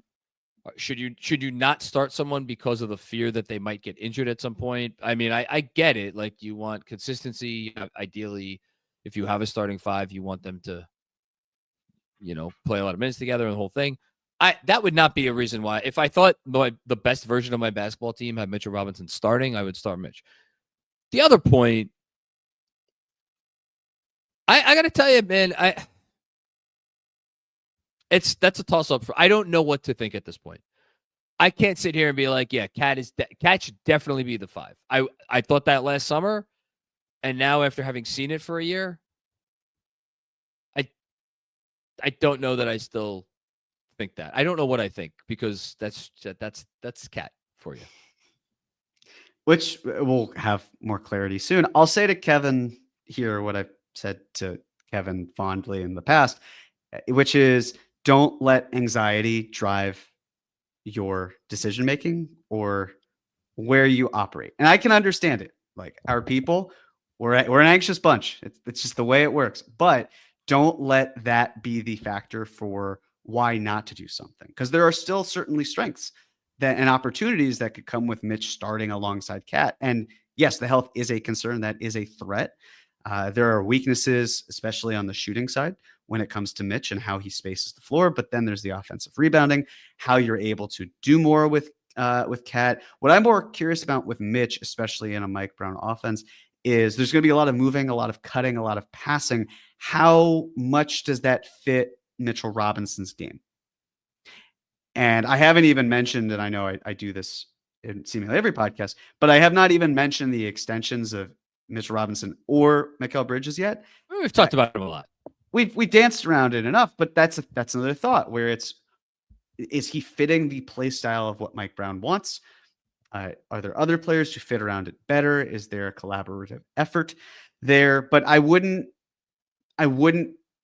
Should you not start someone because of the fear that they might get injured at some point? I mean, I get it. Like, you want consistency. Ideally, if you have a starting 5, you want them to, play a lot of minutes together and the whole thing. That would not be a reason why. If I thought the best version of my basketball team had Mitchell Robinson starting, I would start Mitch. The other point, I got to tell you, man, that's a toss-up. I don't know what to think at this point. I can't sit here and be like, yeah, Cat should definitely be the 5. I thought that last summer, and now after having seen it for a year, I don't know that I still think that. I don't know what I think, because that's Cat for you. which we'll have more clarity soon. I'll say to Kevin here what I've said to Kevin fondly in the past, which is don't let anxiety drive your decision making or where you operate. And I can understand it. Like our people, we're an anxious bunch. It's just the way it works. But don't let that be the factor for why not to do something, because there are still certainly strengths and opportunities that could come with Mitch starting alongside Cat. And yes, the health is a concern. That is a threat. There are weaknesses, especially on the shooting side, when it comes to Mitch and how he spaces the floor. But then there's the offensive rebounding, how you're able to do more with Cat. What I'm more curious about with Mitch, especially in a Mike Brown offense, is there's going to be a lot of moving, a lot of cutting, a lot of passing. How much does that fit Mitchell Robinson's game? And I haven't even mentioned, and I know I do this in seemingly every podcast, but I have not even mentioned the extensions of Mitchell Robinson or Mikal Bridges yet. We've talked about him a lot. We danced around it enough, but that's another thought where is he fitting the play style of what Mike Brown wants? Are there other players who fit around it better? Is there a collaborative effort there? But I wouldn't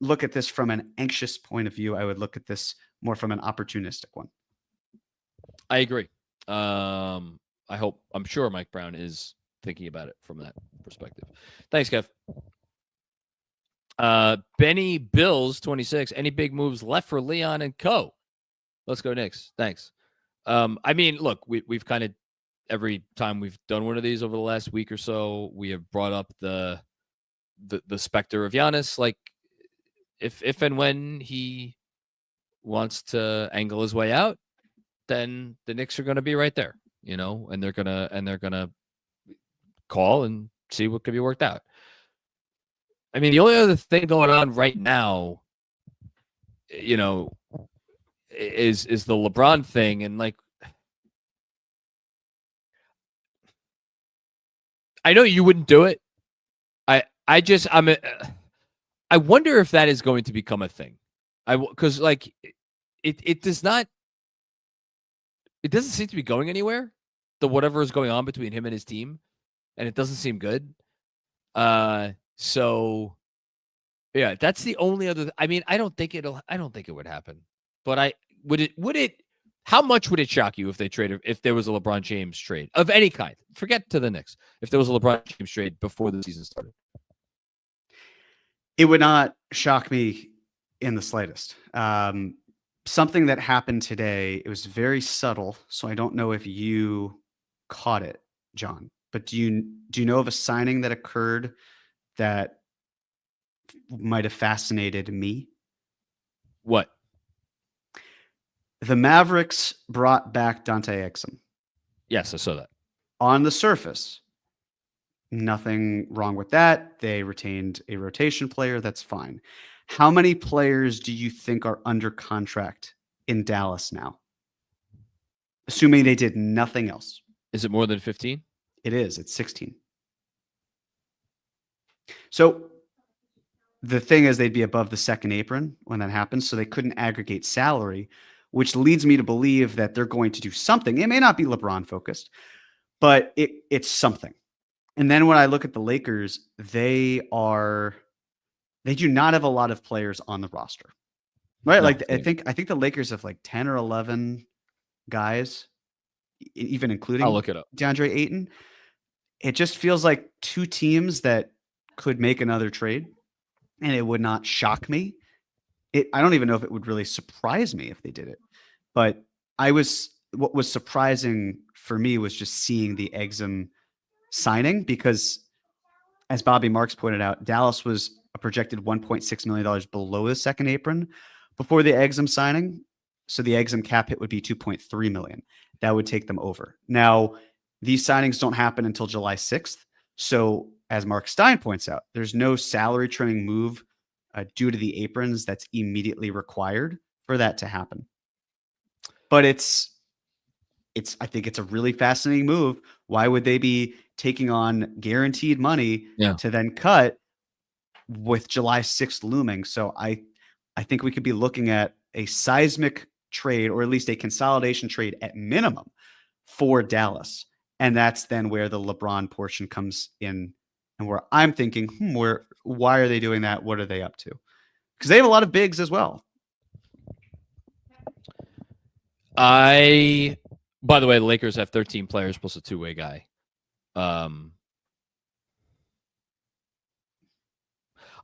look at this from an anxious point of view. I would look at this more from an opportunistic one. I agree. I'm sure Mike Brown is thinking about it from that perspective. Thanks, Kev. Benny Bills 26. Any big moves left for Leon and Co? Let's go Knicks. Thanks. I mean, look, we've kind of every time we've done one of these over the last week or so, we have brought up the specter of Giannis. Like if and when he wants to angle his way out, then the Knicks are going to be right there, and they're gonna call and see what could be worked out. I mean, the only other thing going on right now, is the LeBron thing, and like, I know you wouldn't do it. I wonder if that is going to become a thing. Because like it doesn't seem to be going anywhere. Whatever is going on between him and his team, and it doesn't seem good. So yeah, that's the only other. I mean, I don't think it would happen. But would it? How much would it shock you if there was a LeBron James trade of any kind? Forget to the Knicks. If there was a LeBron James trade before the season started, it would not shock me in the slightest. Something that happened today, it was very subtle, so I don't know if you caught it, John. But do you know of a signing that occurred that might have fascinated me? What? The Mavericks brought back Dante Exum. Yes, I saw that. On the surface, nothing wrong with that. They retained a rotation player. That's fine. How many players do you think are under contract in Dallas now? Assuming they did nothing else. Is it more than 15? It is. It's 16. So the thing is, they'd be above the second apron when that happens, so they couldn't aggregate salary, which leads me to believe that they're going to do something. It may not be LeBron focused, but it's something. And then when I look at the Lakers, they do not have a lot of players on the roster, right? No, I think the Lakers have like 10 or 11 guys, even including I'll look it up. DeAndre Ayton. It just feels like two teams that could make another trade, and it would not shock me. I don't even know if it would really surprise me if they did it. But what was surprising for me was just seeing the Exum signing, because as Bobby Marks pointed out, Dallas was a projected $1.6 million below the second apron before the Exum signing. So the Exum cap hit would be $2.3 million. That would take them over. Now, these signings don't happen until July 6th. So as Mark Stein points out, there's no salary trimming move due to the aprons that's immediately required for that to happen. But I think it's a really fascinating move. Why would they be taking on guaranteed money to then cut with July 6th looming? So I think we could be looking at a seismic trade, or at least a consolidation trade at minimum, for Dallas. And that's then where the LeBron portion comes in, and where I'm thinking, why are they doing that? What are they up to? Because they have a lot of bigs as well. By the way, the Lakers have 13 players plus a two-way guy.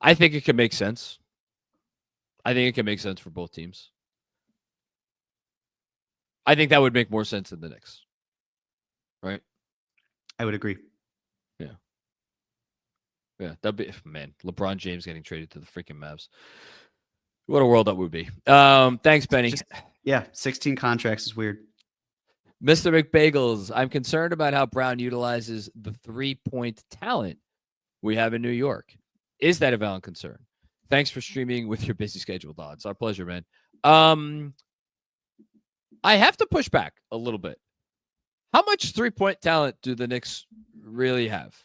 I think it can make sense. I think it can make sense for both teams. I think that would make more sense than the Knicks. Right? I would agree. Yeah. Yeah, that'd be, man, LeBron James getting traded to the freaking Mavs. What a world that would be. Thanks, Benny. 16 contracts is weird. Mr. McBagels, I'm concerned about how Brown utilizes the 3-point talent we have in New York. Is that a valid concern? Thanks for streaming with your busy schedule, Dodd. It's our pleasure, man. I have to push back a little bit. How much 3-point talent do the Knicks really have?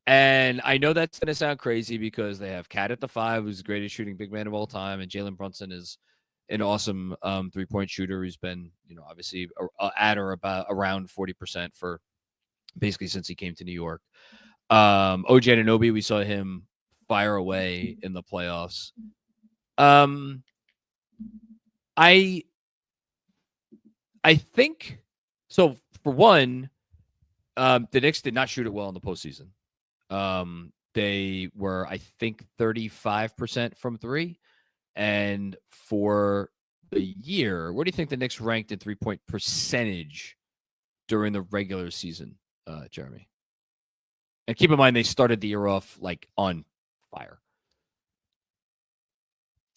And I know that's going to sound crazy because they have Cat at the 5, who's the greatest shooting big man of all time, and Jalen Brunson is an awesome 3-point shooter who's been, obviously at or about around 40% for basically since he came to New York. OG Anunoby, we saw him fire away in the playoffs. I think so. For one, the Knicks did not shoot it well in the postseason. They were, I think, 35% from 3. And for the year, where do you think the Knicks ranked in 3-point percentage during the regular season, Jeremy? And keep in mind, they started the year off on fire.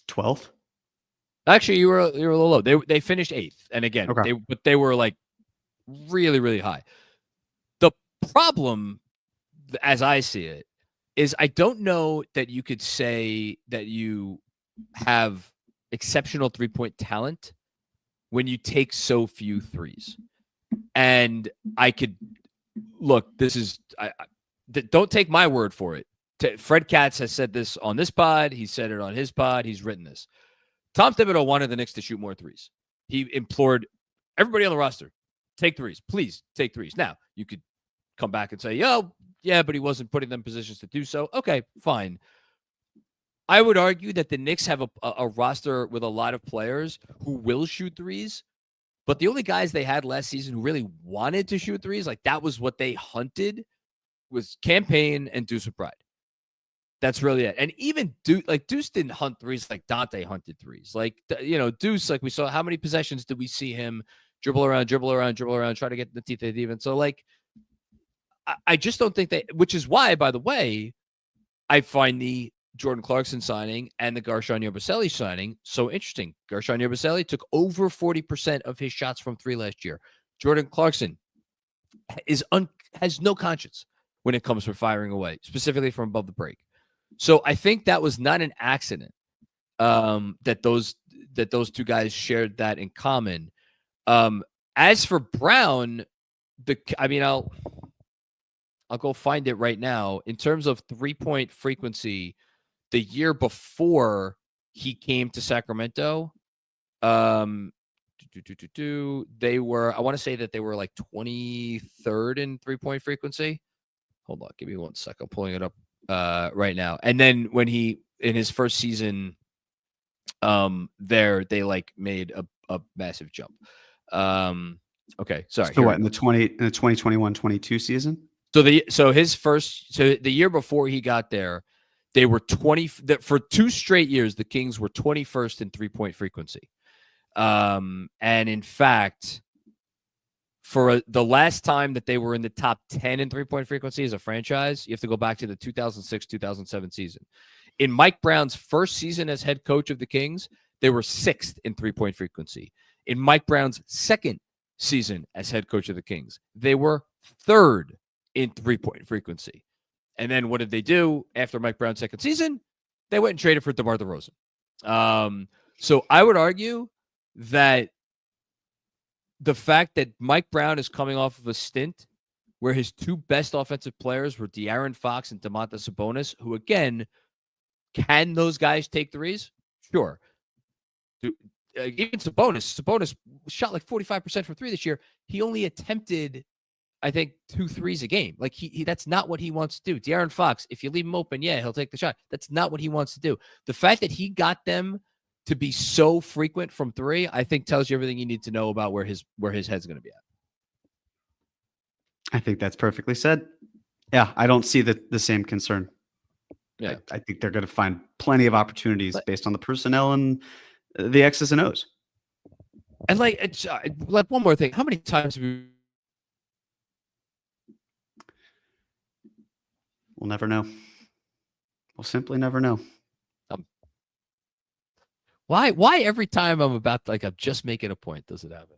12th. Actually, you were a little low. They finished 8th, and again, they were really, really high. The problem, as I see it, is I don't know that you could say that you have exceptional 3-point talent when you take so few threes. And I could look. This is don't take my word for it. Fred Katz has said this on this pod. He said it on his pod. He's written this. Tom Thibodeau wanted the Knicks to shoot more threes. He implored everybody on the roster, take threes. Please take threes. Now, you could come back and say, yeah, but he wasn't putting them in positions to do so. Okay, fine. I would argue that the Knicks have a roster with a lot of players who will shoot threes, but the only guys they had last season who really wanted to shoot threes, that was what they hunted, was Campaign and Deuce McBride. That's really it. And even Deuce didn't hunt threes like Dante hunted threes. Deuce, we saw how many possessions did we see him dribble around, try to get in the teeth of the defense. So I just don't think which is why, by the way, I find the Jordan Clarkson signing and the Guerschon Yabusele signing so interesting. Guerschon Yabusele took over 40% of his shots from 3 last year. Jordan Clarkson has no conscience when it comes to firing away, specifically from above the break. So I think that was not an accident that those two guys shared that in common. As for Brown, I'll go find it right now. In terms of 3-point frequency, the year before he came to Sacramento, they were, I want to say that they were 23rd in 3-point frequency. Hold on, give me 1 sec. I'm pulling it up right now. And then when in his first season there, they made a massive jump. Okay, sorry. So what, in the 2021-22 season? So the year before he got there, they were for 2 straight years, the Kings were 21st in 3-point frequency. And in fact, for the last time that they were in the top 10 in 3-point frequency as a franchise, you have to go back to the 2006-2007 season. In Mike Brown's first season as head coach of the Kings, they were 6th in 3-point frequency. In Mike Brown's second season as head coach of the Kings, they were 3rd in 3-point frequency. And then what did they do after Mike Brown's second season? They went and traded for DeMar DeRozan. So I would argue that the fact that Mike Brown is coming off of a stint where his 2 best offensive players were De'Aaron Fox and Domantas Sabonis, who, again, can those guys take threes? Sure. Even Sabonis shot 45% from 3 this year. He only attempted I think 2 threes a game. Like he that's not what he wants to do. De'Aaron Fox, if you leave him open, yeah, he'll take the shot. That's not what he wants to do. The fact that he got them to be so frequent from 3, I think tells you everything you need to know about where his head's going to be at. I think that's perfectly said. Yeah, I don't see the same concern. Yeah, I think they're going to find plenty of opportunities based on the personnel and the X's and O's. And like, it's, like one more thing. How many times have we... We'll never know. We'll simply never know. Why every time I'm just making a point, does it happen?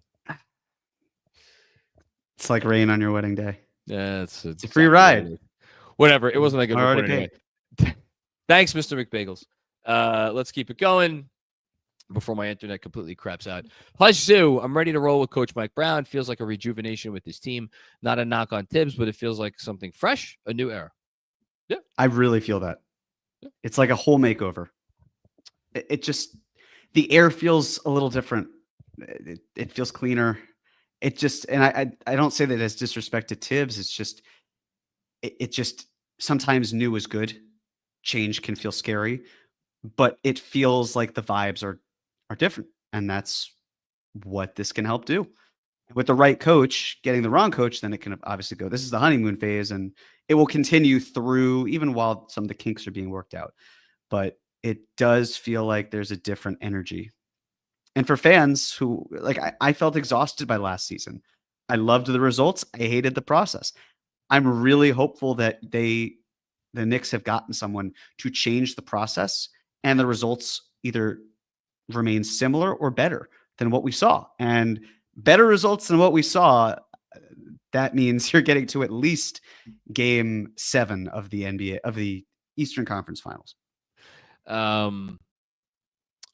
It's like rain on your wedding day. Yeah, it's a free ride. Whatever. It wasn't like a Already point anyway. Thanks, Mr. McBagels. Let's keep it going before my internet completely craps out. Pleasure, Sue. I'm ready to roll with Coach Mike Brown. Feels like a rejuvenation with his team. Not a knock on Tibbs, but it feels like something fresh, a new era. Yeah, I really feel that. Yeah. It's like a whole makeover. It just, the air feels a little different. It feels cleaner. It just, and I don't say that as disrespect to Tibbs. It's just, it just sometimes new is good. Change can feel scary, but it feels like the vibes are different. And that's what this can help do. With the right coach, getting the wrong coach, then it can obviously go. This is the honeymoon phase, and it will continue through even while some of the kinks are being worked out. But it does feel like there's a different energy. And for fans who, like, I felt exhausted by last season. I loved the results. I hated the process. I'm really hopeful that the Knicks have gotten someone to change the process and the results either remain similar or better than what we saw. And better results than what we saw, that means you're getting to at least game 7 of the NBA, of the Eastern Conference Finals.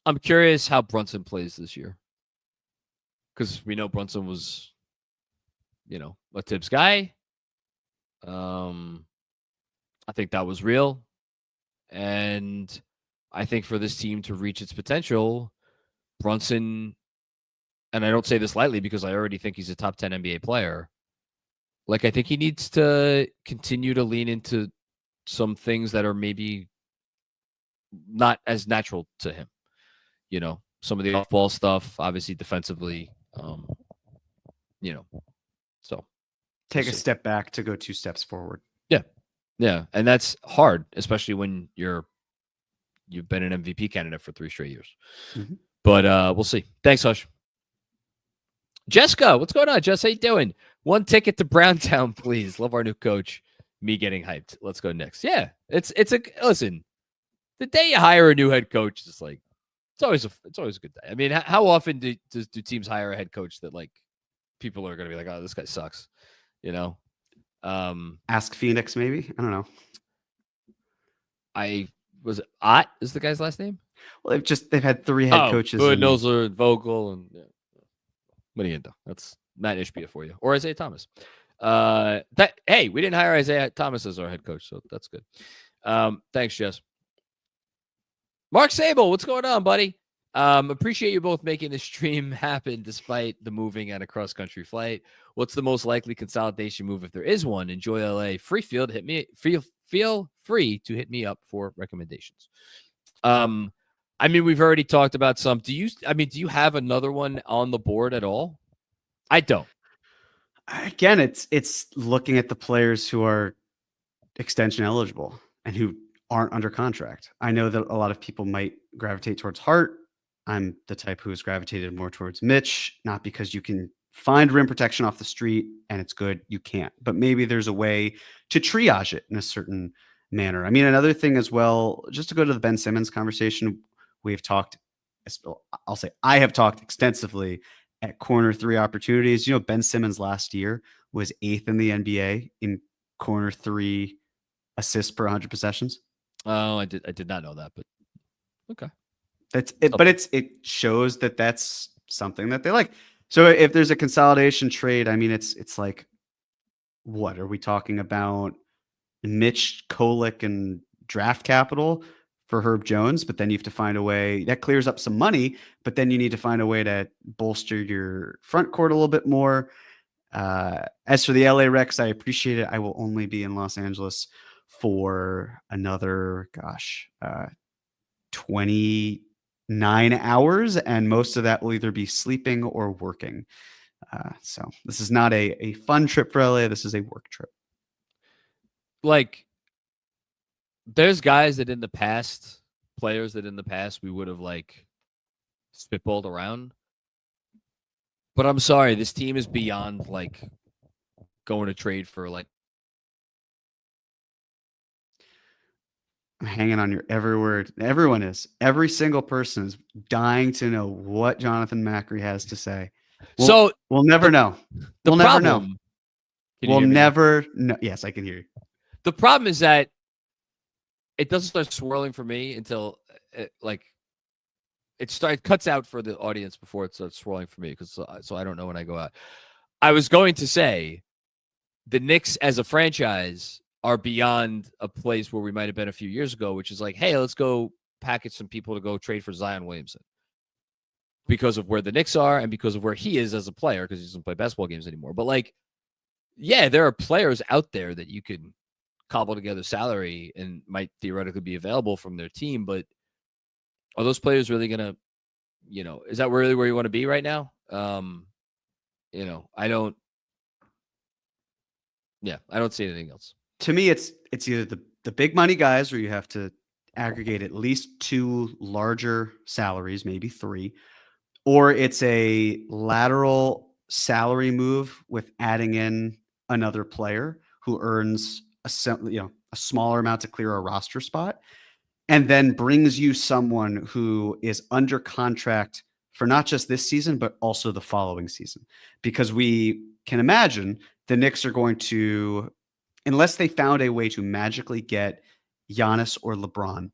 I'm curious how Brunson plays this year, because we know Brunson was, a Tibbs guy. I think that was real. And I think for this team to reach its potential, Brunson, and I don't say this lightly because I already think he's a top 10 NBA player. Like, I think he needs to continue to lean into some things that are maybe not as natural to him. Some of the off-ball stuff, obviously defensively, so take a step back to go 2 steps forward. Yeah. And that's hard, especially when you've been an MVP candidate for 3 straight years. Mm-hmm. But we'll see. Thanks, Hush. Jessica, what's going on, Jess? How you doing? 1 ticket to Browntown, please. Love our new coach. Me getting hyped. Let's go Knicks. Yeah, listen. The day you hire a new head coach, it's like it's always a good day. I mean, how often do teams hire a head coach that like people are going to be like, oh, this guy sucks, Ask Phoenix, maybe. I don't know. Was it Ott is the guy's last name? Well, they've had 3 head coaches. Budenholzer and Vogel, and what do you do? That's Matt Ishbia for you, or Isaiah Thomas. Hey, we didn't hire Isaiah Thomas as our head coach, so that's good. Thanks, Jess. Mark Sable, what's going on, buddy? Appreciate you both making the stream happen despite the moving and a cross-country flight. What's the most likely consolidation move if there is one? Enjoy LA. Free field. Hit me. Feel free to hit me up for recommendations. I mean, we've already talked about some. Do you have another one on the board at all? I don't. Again, it's looking at the players who are extension eligible and who aren't under contract. I know that a lot of people might gravitate towards Hart. I'm the type who's gravitated more towards Mitch, not because you can find rim protection off the street and it's good. You can't, but maybe there's a way to triage it in a certain manner. I mean, another thing as well, just to go to the Ben Simmons conversation, I have talked extensively at corner 3 opportunities. Ben Simmons last year was 8th in the NBA in corner 3 assists per 100 possessions. Oh, I did not know that, but okay. That's it, but it shows that that's something that they like. So if there's a consolidation trade, I mean, it's like, what are we talking about? Mitch, Kolek, and draft capital for Herb Jones, but then you have to find a way that clears up some money, but then you need to find a way to bolster your front court a little bit more. As for the LA Rex, I appreciate it. I will only be in Los Angeles for another, 29 hours, and most of that will either be sleeping or working. So this is not a fun trip for LA. This is a work trip. Like, there's guys that in the past, players that in the past we would have like spitballed around. But I'm sorry, this team is beyond like going to trade for like. I'm hanging on your every word. Everyone is. Every single person is dying to know what Jonathan Macri has to say. We'll never know. We'll never know. We'll never know. Yes, I can hear you. The problem is that it doesn't start swirling for me until it cuts out for the audience before it starts swirling for me, because so I don't know when I go out. I was going to say the Knicks as a franchise are beyond a place where we might have been a few years ago, which is like, hey, let's go package some people to go trade for Zion Williamson, because of where the Knicks are and because of where he is as a player, because he doesn't play basketball games anymore. But like, yeah, there are players out there that you could cobble together salary and might theoretically be available from their team, but are those players really gonna, is that really where you want to be right now? I don't see anything else. To me, it's either the big money guys where you have to aggregate at least 2 larger salaries, maybe 3, or it's a lateral salary move with adding in another player who earns a smaller amount to clear a roster spot, and then brings you someone who is under contract for not just this season, but also the following season. Because we can imagine the Knicks are going to, unless they found a way to magically get Giannis or LeBron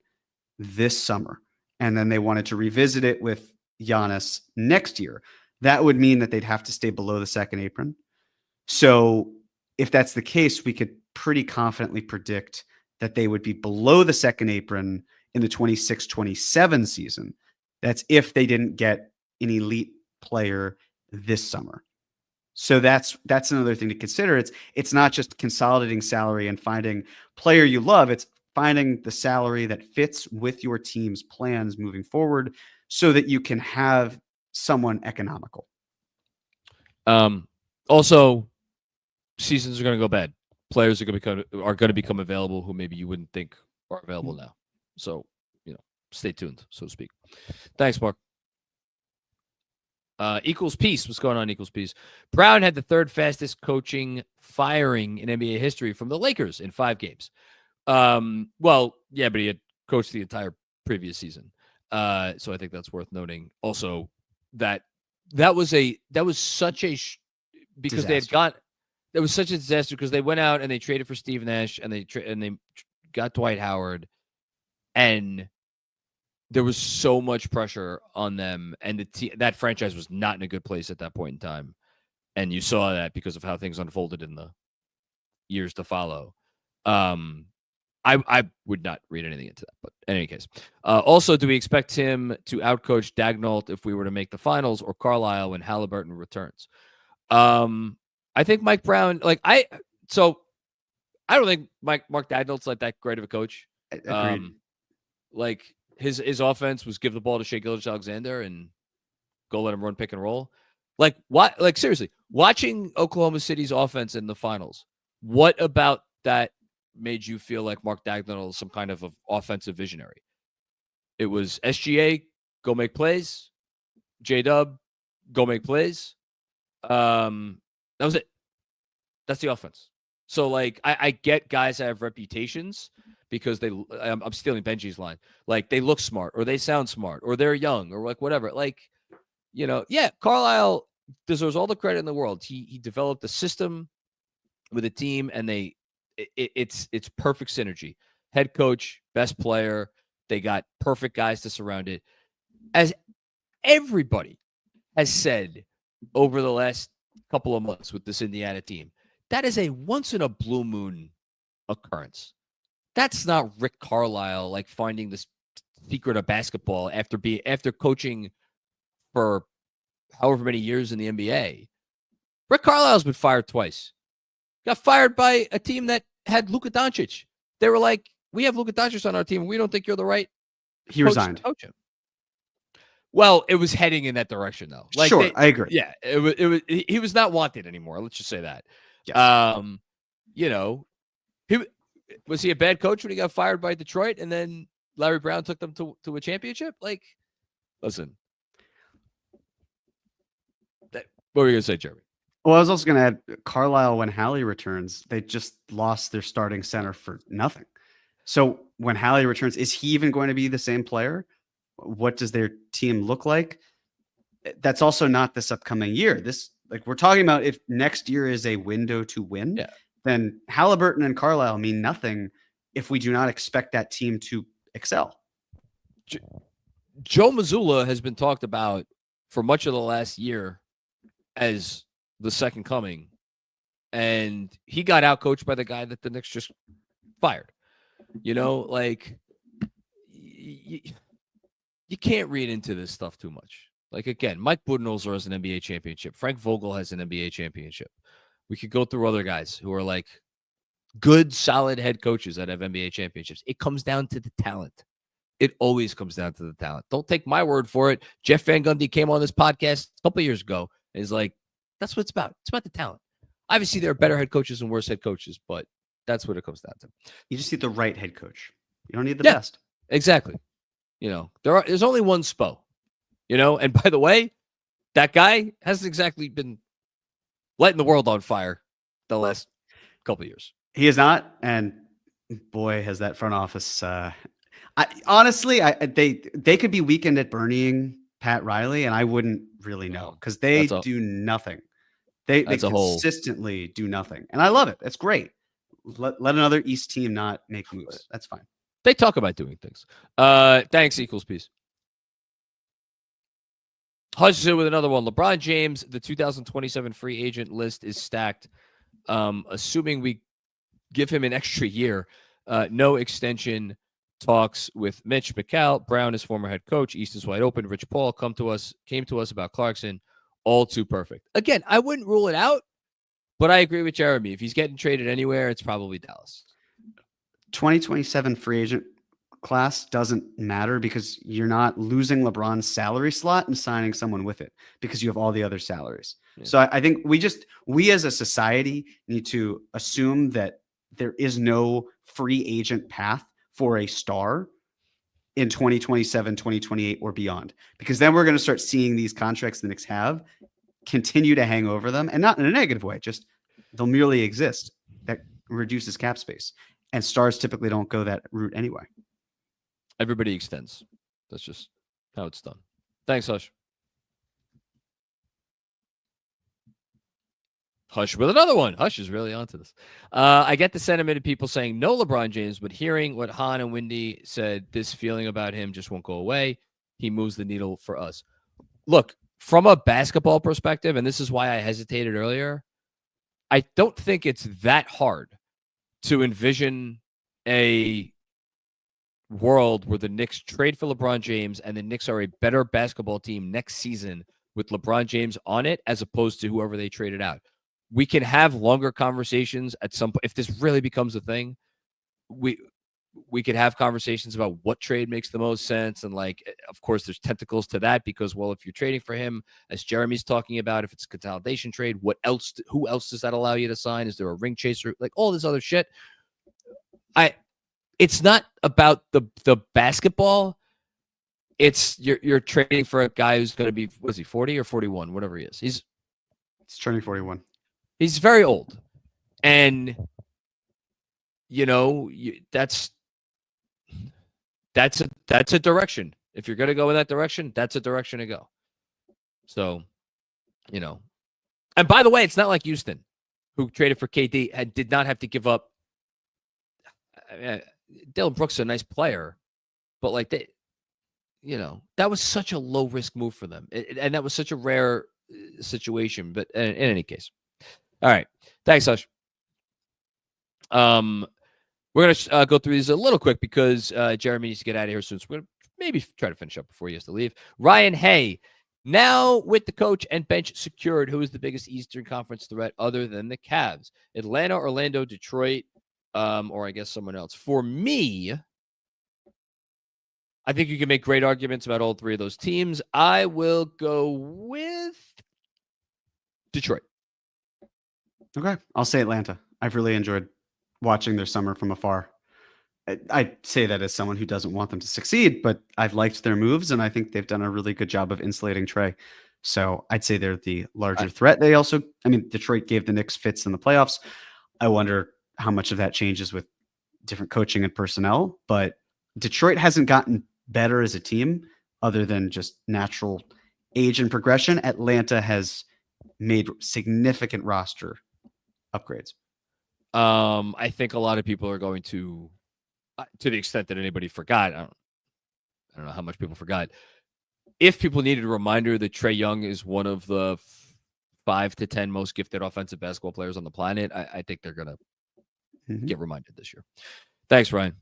this summer, and then they wanted to revisit it with Giannis next year, that would mean that they'd have to stay below the second apron. So if that's the case, we could pretty confidently predict that they would be below the second apron in the 26-27 season. That's if they didn't get an elite player this summer. So that's another thing to consider. It's not just consolidating salary and finding player you love. It's finding the salary that fits with your team's plans moving forward so that you can have someone economical. Also, seasons are going to go bad. Players are going to become available who maybe you wouldn't think are available now. So, stay tuned, so to speak. Thanks, Mark. Equals Peace. What's going on, Equals Peace? Brown had the 3rd fastest coaching firing in NBA history from the Lakers in 5 games. Well, yeah, but he had coached the entire previous season. So I think that's worth noting. Also, that was such a because disaster. It was such a disaster because they went out and they traded for Steve Nash and they got Dwight Howard, and there was so much pressure on them, and that franchise was not in a good place at that point in time, and you saw that because of how things unfolded in the years to follow. I would not read anything into that, but in any case. Also, do we expect him to outcoach Daigneault if we were to make the finals, or Carlisle when Halliburton returns? I think Mike Brown, I don't think Mark Daigneault's like that great of a coach. Agreed. His offense was give the ball to Shai Gilgeous-Alexander and go let him run pick and roll. Seriously, watching Oklahoma City's offense in the finals, what about that made you feel like Mark Daigneault is some kind of offensive visionary? It was SGA, go make plays. J-Dub, go make plays. That was it. That's the offense. So, I get guys that have reputations because I'm stealing Benji's line. They look smart, or they sound smart, or they're young, or whatever. Yeah, Carlisle deserves all the credit in the world. He developed a system with a team, and it's perfect synergy. Head coach, best player. They got perfect guys to surround it. As everybody has said over the last couple of months with this Indiana team, that is a once in a blue moon occurrence. That's not Rick Carlisle finding this secret of basketball after coaching for however many years in the NBA. Rick Carlisle's been fired twice. Got fired by a team that had Luka Doncic. They were like, we have Luka Doncic on our team. We don't think you're the right He resigned. coach him. Well, it was heading in that direction, though. Like sure, I agree. Yeah, he was not wanted anymore. Let's just say that. Yes. You know, was he a bad coach when he got fired by Detroit, and then Larry Brown took them to a championship? Like, listen. What were you going to say, Jeremy? Well, I was also going to add, Carlisle, when Hallie returns, they just lost their starting center for nothing. So when Hallie returns, is he even going to be the same player? What does their team look like? That's also not this upcoming year. We're talking about if next year is a window to win, then Halliburton and Carlisle mean nothing if we do not expect that team to excel. Joe Mazzulla has been talked about for much of the last year as the second coming, and he got out coached by the guy that the Knicks just fired. You know, like you can't read into this stuff too much. Like, again, Mike Budenholzer has an NBA championship. Frank Vogel has an NBA championship. We could go through other guys who are like good, solid head coaches that have NBA championships. It comes down to the talent. It always comes down to the talent. Don't take my word for it. Jeff Van Gundy came on this podcast a couple of years ago and is like, that's what it's about. It's about the talent. Obviously, there are better head coaches and worse head coaches, but that's what it comes down to. You just need the right head coach. You don't need the best. Exactly. You know, there's only one Spo. You know, and by the way, that guy hasn't exactly been lighting the world on fire the last couple of years. He is not, and boy, has that front office. Honestly, they could be weekend at Bernieing Pat Riley, and I wouldn't really know because they do nothing. They consistently do nothing, and I love it. That's great. Let another East team not make moves. That's fine. They talk about doing things. Thanks, equals peace. Hush with another one. LeBron James, the 2027 free agent list is stacked. Assuming we give him an extra year, no extension talks with Mitch McCall. Brown is former head coach. East is wide open. Rich Paul came to us about Clarkson. All too perfect. Again, I wouldn't rule it out, but I agree with Jeremy. If he's getting traded anywhere, it's probably Dallas. 2027 free agent class doesn't matter because you're not losing LeBron's salary slot and signing someone with it because you have all the other salaries. Yeah. So I think we as a society need to assume that there is no free agent path for a star in 2027, 2028 or beyond, because then we're going to start seeing these contracts the Knicks have continue to hang over them, and not in a negative way, just they'll merely exist. That reduces cap space, and stars typically don't go that route anyway. Everybody extends. That's just how it's done. Thanks, Hush. Hush with another one. Hush is really onto this. I get the sentiment of people saying no LeBron James, but hearing what Han and Wendy said, this feeling about him just won't go away. He moves the needle for us. Look, from a basketball perspective, and this is why I hesitated earlier, I don't think it's that hard to envision a world where the Knicks trade for LeBron James and the Knicks are a better basketball team next season with LeBron James on it as opposed to whoever they traded out. We can have longer conversations at some point. If this really becomes a thing, we could have conversations about what trade makes the most sense. And like, of course, there's tentacles to that because, well, if you're trading for him, as Jeremy's talking about, if it's a consolidation trade, who else does that allow you to sign? Is there a ring chaser? Like all this other shit. It's not about the basketball. It's you're trading for a guy who's going to be, what is he, 40 or 41, whatever he is. He's turning 41. He's very old. And, you know, that's a direction. If you're going to go in that direction, that's a direction to go. So, you know. And by the way, it's not like Houston, who traded for KD and did not have to give up. Dillon Brooks is a nice player, but like that was such a low risk move for them. And that was such a rare situation. But in any case. All right. Thanks, Hush. We're going to go through these a little quick because Jeremy needs to get out of here soon. So we're going to maybe try to finish up before he has to leave. Ryan Hay, Now, with the coach and bench secured, who is the biggest Eastern Conference threat other than the Cavs? Atlanta, Orlando, Detroit, or I guess someone else. For me, I think you can make great arguments about all three of those teams. I will go with Detroit. Okay, I'll say Atlanta. I've really enjoyed watching their summer from afar. I say that as someone who doesn't want them to succeed, but I've liked their moves, and I think they've done a really good job of insulating Trey. So I'd say they're the larger threat. They also, Detroit gave the Knicks fits in the playoffs. I wonder how much of that changes with different coaching and personnel, but Detroit hasn't gotten better as a team other than just natural age and progression. Atlanta has made significant roster upgrades. I think a lot of people are going to the extent that anybody forgot. I don't know how much people forgot. If people needed a reminder that Trae Young is one of the 5 to 10 most gifted offensive basketball players on the planet, I think they're going to get reminded this year. Thanks, Ryan.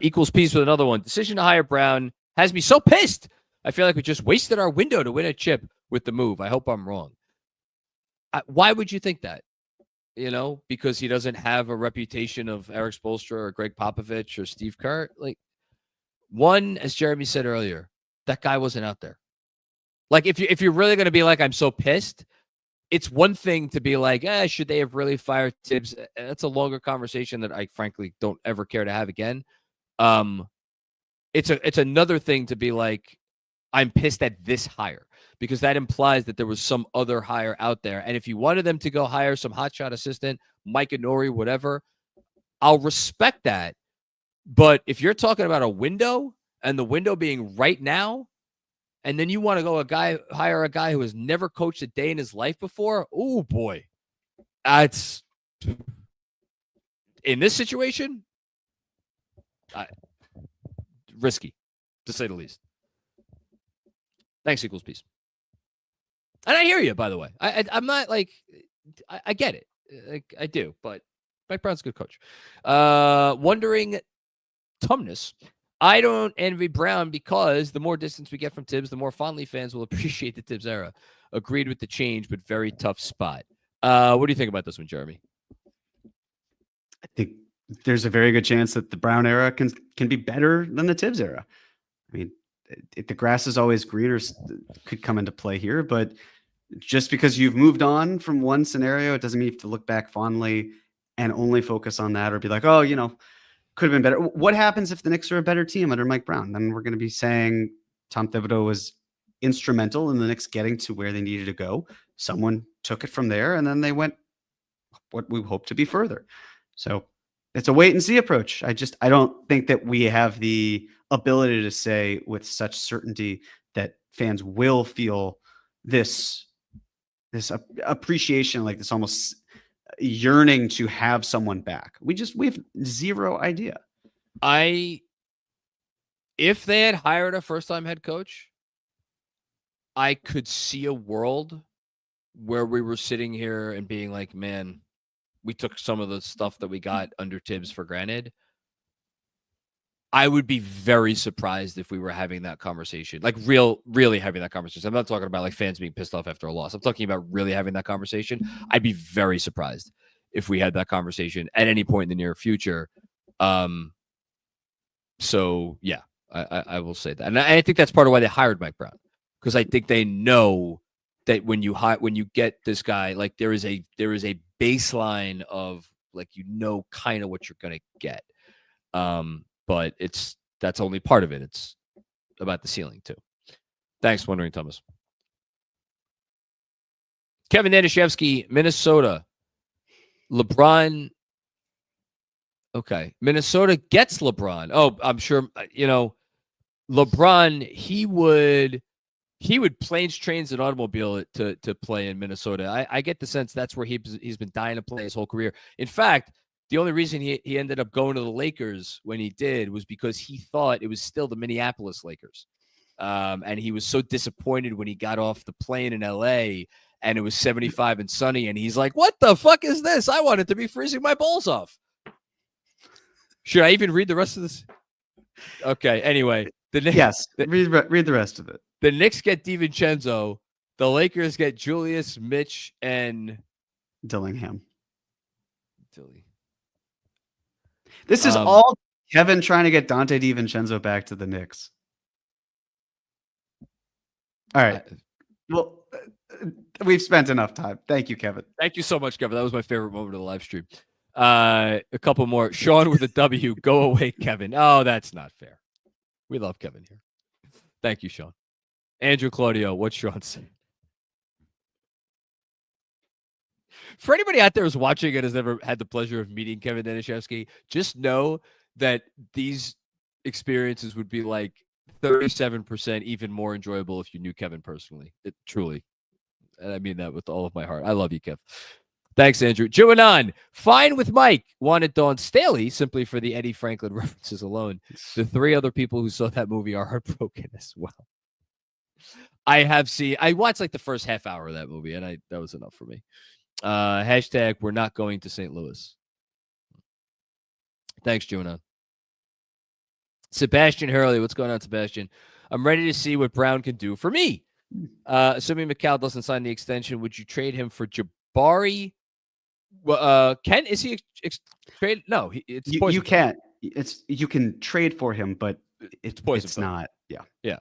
Equals piece with another one. Decision to hire Brown has me so pissed. I feel like we just wasted our window to win a chip with the move. I hope I'm wrong. Why would you think that? Because he doesn't have a reputation of Eric Spoelstra or Greg Popovich or Steve Kerr. Like, one, as Jeremy said earlier, that guy wasn't out there. Like, if you're really going to be like, I'm so pissed, it's one thing to be like, should they have really fired Tibbs? That's a longer conversation that I frankly don't ever care to have again. It's another thing to be like, I'm pissed at this hire, because that implies that there was some other hire out there. And if you wanted them to go hire some hotshot assistant, Mike Inori, whatever, I'll respect that. But if you're talking about a window, and the window being right now, and then you want to go hire a guy who has never coached a day in his life before, oh boy. It's in this situation, risky, to say the least. Thanks, equals peace. And I hear you, by the way. I'm not like, I get it. I do, but Mike Brown's a good coach. Wondering Tumnus. I don't envy Brown because the more distance we get from Tibbs, the more fondly fans will appreciate the Tibbs era. Agreed with the change, but very tough spot. What do you think about this one, Jeremy? I think there's a very good chance that the Brown era can be better than the Tibbs era. I mean, the grass is always greener could come into play here, but just because you've moved on from one scenario, it doesn't mean you have to look back fondly and only focus on that or be like, oh, could have been better. What happens if the Knicks are a better team under Mike Brown? Then we're going to be saying Tom Thibodeau was instrumental in the Knicks getting to where they needed to go. Someone took it from there, and then they went what we hope to be further. So it's a wait and see approach. I don't think that we have the ability to say with such certainty that fans will feel this appreciation, like this almost yearning to have someone back. We have zero idea. If they had hired a first-time head coach, I could see a world where we were sitting here and being like, man, we took some of the stuff that we got under Tibbs for granted. I would be very surprised if we were having that conversation, like really having that conversation. I'm not talking about like fans being pissed off after a loss. I'm talking about really having that conversation. I'd be very surprised if we had that conversation at any point in the near future. So yeah, I will say that. And I think that's part of why they hired Mike Brown, because I think they know that when you get this guy, like there is a baseline of like, kind of what you're going to get. But that's only part of it. It's about the ceiling too. Thanks, Wondering Thomas. Kevin Danishevsky, Minnesota. LeBron. Okay. Minnesota gets LeBron. Oh, I'm sure, LeBron, he would planes, trains, and automobile to play in Minnesota. I get the sense that's where he's been dying to play his whole career. In fact, the only reason he ended up going to the Lakers when he did was because he thought it was still the Minneapolis Lakers. And he was so disappointed when he got off the plane in LA and it was 75 and sunny. And he's like, what the fuck is this? I wanted to be freezing my balls off. Should I even read the rest of this? Okay. Anyway. Yes. Read the rest of it. The Knicks get DiVincenzo. The Lakers get Julius, Mitch, and Dillingham. Dilly. This is all Kevin trying to get Dante DiVincenzo back to the Knicks. All right. Well, we've spent enough time. Thank you, Kevin. Thank you so much, Kevin. That was my favorite moment of the live stream. A couple more. Sean with a W. Go away, Kevin. Oh, that's not fair. We love Kevin here. Thank you, Sean. Andrew Claudio, what's Sean saying? For anybody out there who's watching and has never had the pleasure of meeting Kevin Danishevsky, just know that these experiences would be like 37% even more enjoyable if you knew Kevin personally. Truly. And I mean that with all of my heart. I love you, Kev. Thanks, Andrew. Joanan, fine with Mike. Wanted Dawn Staley simply for the Eddie Franklin references alone. The three other people who saw that movie are heartbroken as well. I watched like the first half hour of that movie, and that was enough for me. Hashtag we're not going to St. Louis. Thanks, Joanan. Sebastian Hurley, what's going on, Sebastian? I'm ready to see what Brown can do for me. Assuming McCall doesn't sign the extension, would you trade him for Jabari? Ken, is he trade? No, it's you can't. You can trade for him, but it's not. Yeah,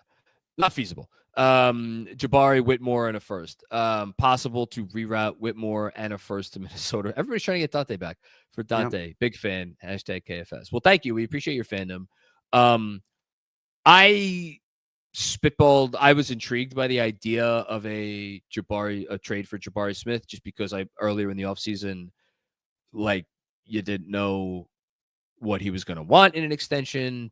not feasible. Jabari, Whitmore, and a first. Possible to reroute Whitmore and a first to Minnesota. Everybody's trying to get Dante back. For Dante, big fan. Hashtag KFS. Well, thank you. We appreciate your fandom. I spitballed. I was intrigued by the idea of a trade for Jabari Smith, just because earlier in the offseason, like, you didn't know what he was going to want in an extension.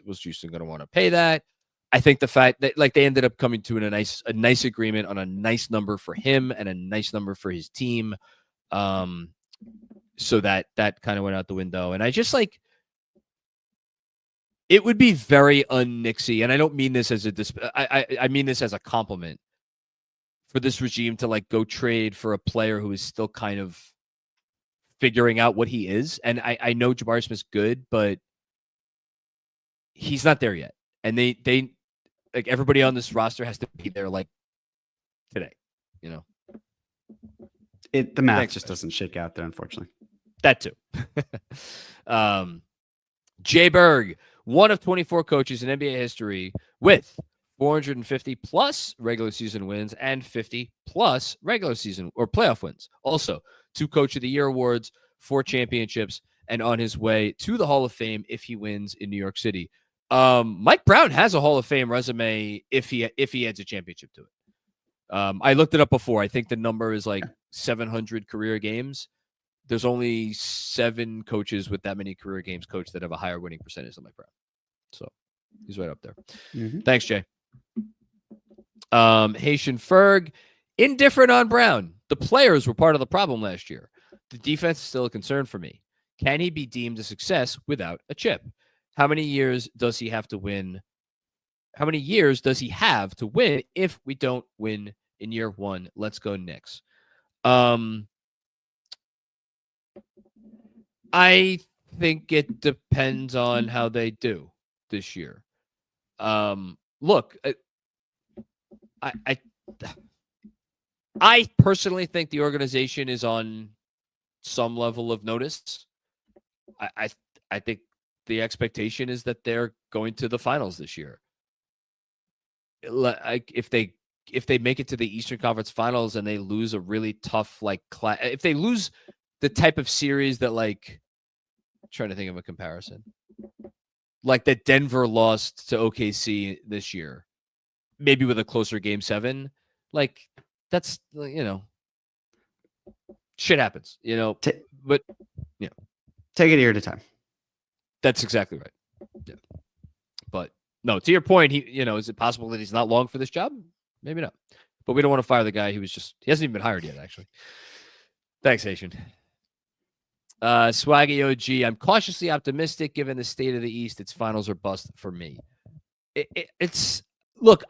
Was Houston going to want to pay that? I think the fact that like they ended up coming to a nice agreement on a nice number for him and a nice number for his team. So that kind of went out the window. And I just like, it would be very un-Knicksy, and I don't mean this as I mean this as a compliment for this regime to like go trade for a player who is still kind of figuring out what he is. And I know Jabari Smith's good, but he's not there yet. And they like everybody on this roster has to be there like today, you know. The math just doesn't shake out there, unfortunately. That too. Jay Berg, one of 24 coaches in NBA history with 450 plus regular season wins and 50 plus regular season or playoff wins. Also, 2 Coach of the Year awards, 4 championships, and on his way to the Hall of Fame if he wins in New York City. Mike Brown has a Hall of Fame resume if he adds a championship to it. I looked it up before. I think the number is like 700 career games. There's only 7 coaches with that many career games coached that have a higher winning percentage than Mike Brown. So he's right up there. Mm-hmm. Thanks, Jay. Haitian Ferg, indifferent on Brown. The players were part of the problem last year. The defense is still a concern for me. Can he be deemed a success without a chip? How many years does he have to win? How many years does he have to win if we don't win in year 1? Let's go Knicks. I think it depends on how they do this year. Look, I personally think the organization is on some level of notice. I think the expectation is that they're going to the finals this year. Like if they make it to the Eastern Conference Finals and they lose a really tough if they lose the type of series that like, I'm trying to think of a comparison, like that Denver lost to OKC this year, maybe with a closer Game 7, like that's, you know, shit happens, you know, but yeah, take it a year at a time. That's exactly right. Yeah. But no, to your point, is it possible that he's not long for this job? Maybe not. But we don't want to fire the guy who he hasn't even been hired yet, actually. Thanks, Haitian. Swaggy OG, I'm cautiously optimistic given the state of the East. Its finals are bust for me. It's look,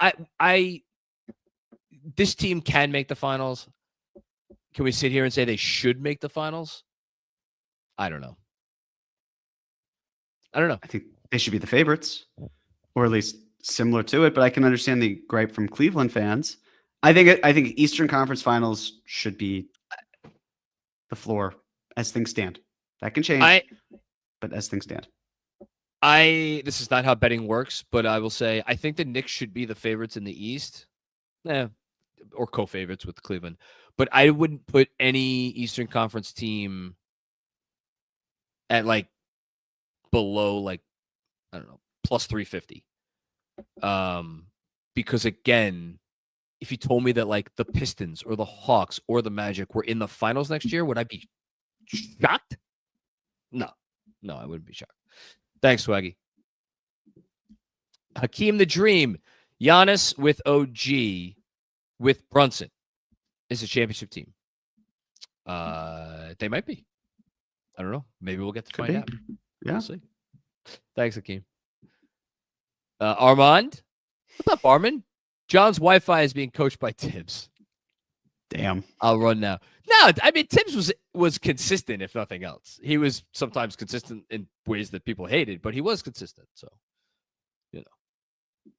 this team can make the finals. Can we sit here and say they should make the finals? I don't know. I think they should be the favorites, or at least similar to it, but I can understand the gripe from Cleveland fans. I think Eastern Conference Finals should be the floor as things stand. That can change, but as things stand. This is not how betting works, but I will say I think the Knicks should be the favorites in the East. Or co-favorites with Cleveland. But I wouldn't put any Eastern Conference team at like below like, I don't know, plus 350. Because again, if you told me that like the Pistons or the Hawks or the Magic were in the finals next year, would I be shocked? No, I wouldn't be shocked. Thanks, Swaggy. Hakeem the Dream. Giannis with OG with Brunson is a championship team. They might be. I don't know. Maybe we'll get to find out. Yeah. We'll see. Thanks, Hakeem. Armand. What's up, Armand? John's Wi-Fi is being coached by Tibbs. Damn. I'll run now. No, I mean, Tibbs was consistent, if nothing else. He was sometimes consistent in ways that people hated, but he was consistent. So, I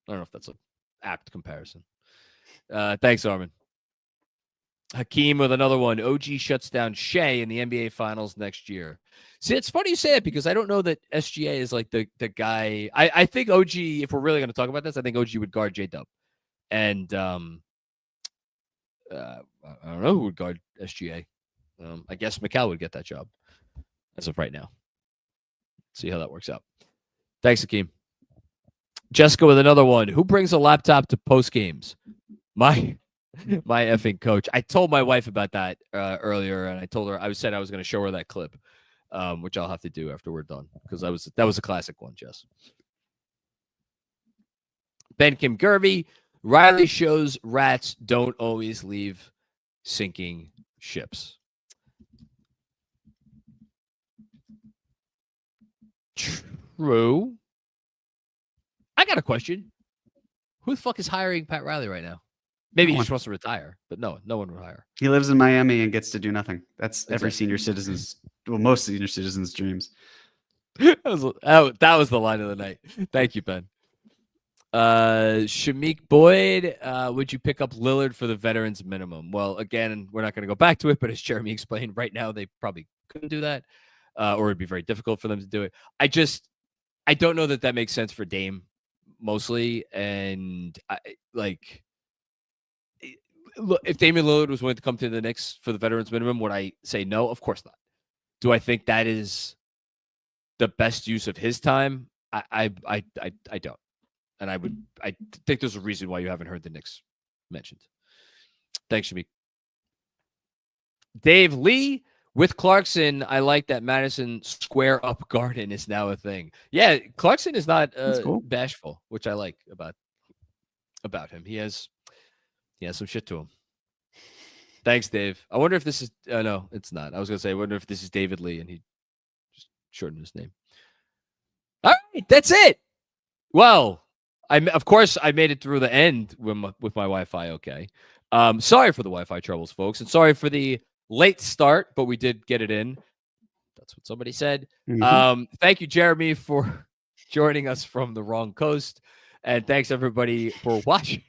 don't know if that's an apt comparison. Thanks, Armin. Hakeem with another one. OG shuts down Shea in the NBA Finals next year. See, it's funny you say it because I don't know that SGA is like the guy. I think OG, if we're really going to talk about this, I think OG would guard J-Dub. And I don't know who would guard SGA. I guess Mikal would get that job as of right now. See how that works out. Thanks, Hakeem. Jessica with another one. Who brings a laptop to post games? My effing coach. I told my wife about that earlier, and I told her I said I was going to show her that clip, which I'll have to do after we're done because that was a classic one, Jess. Ben Kim Gervey. Riley shows rats don't always leave sinking ships. True. I got a question. Who the fuck is hiring Pat Riley right now? Maybe he just wants to retire, but no one would hire. He lives in Miami and gets to do nothing. That's every senior citizen's, most senior citizens' dreams. that was the line of the night. Thank you, Ben. Shamik Boyd, would you pick up Lillard for the veterans minimum? Well, again, we're not going to go back to it, but as Jeremy explained, right now they probably couldn't do that, or it'd be very difficult for them to do it. I don't know that makes sense for Dame mostly, and look, if Damian Lillard was willing to come to the Knicks for the veterans minimum, would I say no? Of course not. Do I think that is the best use of his time? I don't. And I think there's a reason why you haven't heard the Knicks mentioned. Thanks, Shamik. Dave Lee with Clarkson. I like that Madison Square Up Garden is now a thing. Yeah, Clarkson is not cool. Bashful, which I like about him. He has some shit to him. Thanks, Dave. I wonder if this is no, it's not. I was gonna say I wonder if this is David Lee and he just shortened his name. All right, that's it. Well, of course I made it through the end with my Wi-Fi. Okay. Sorry for the Wi-Fi troubles, folks, and sorry for the late start, but we did get it in. That's what somebody said. Mm-hmm. Thank you, Jeremy, for joining us from the wrong coast, and thanks everybody for watching.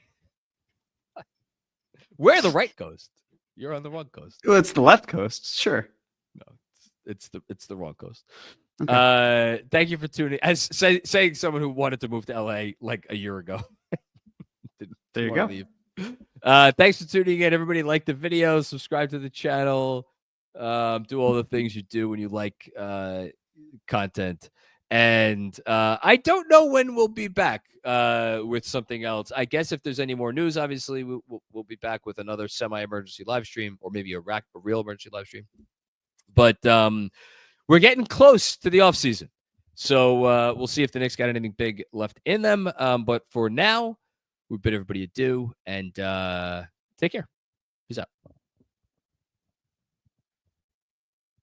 We're the right coast. You're on the wrong coast. Well, it's the left coast. Sure. No, it's the wrong coast. Okay. Thank you for tuning. As saying someone who wanted to move to LA like a year ago. There you go. Thanks for tuning in, everybody. Like the video, subscribe to the channel, do all the things you do when you like content. And I don't know when we'll be back with something else. I guess if there's any more news, obviously we'll be back with another semi-emergency live stream, or maybe a real emergency live stream. But we're getting close to the off season, so we'll see if the Knicks got anything big left in them. But for now, we bid everybody adieu and take care. Peace out.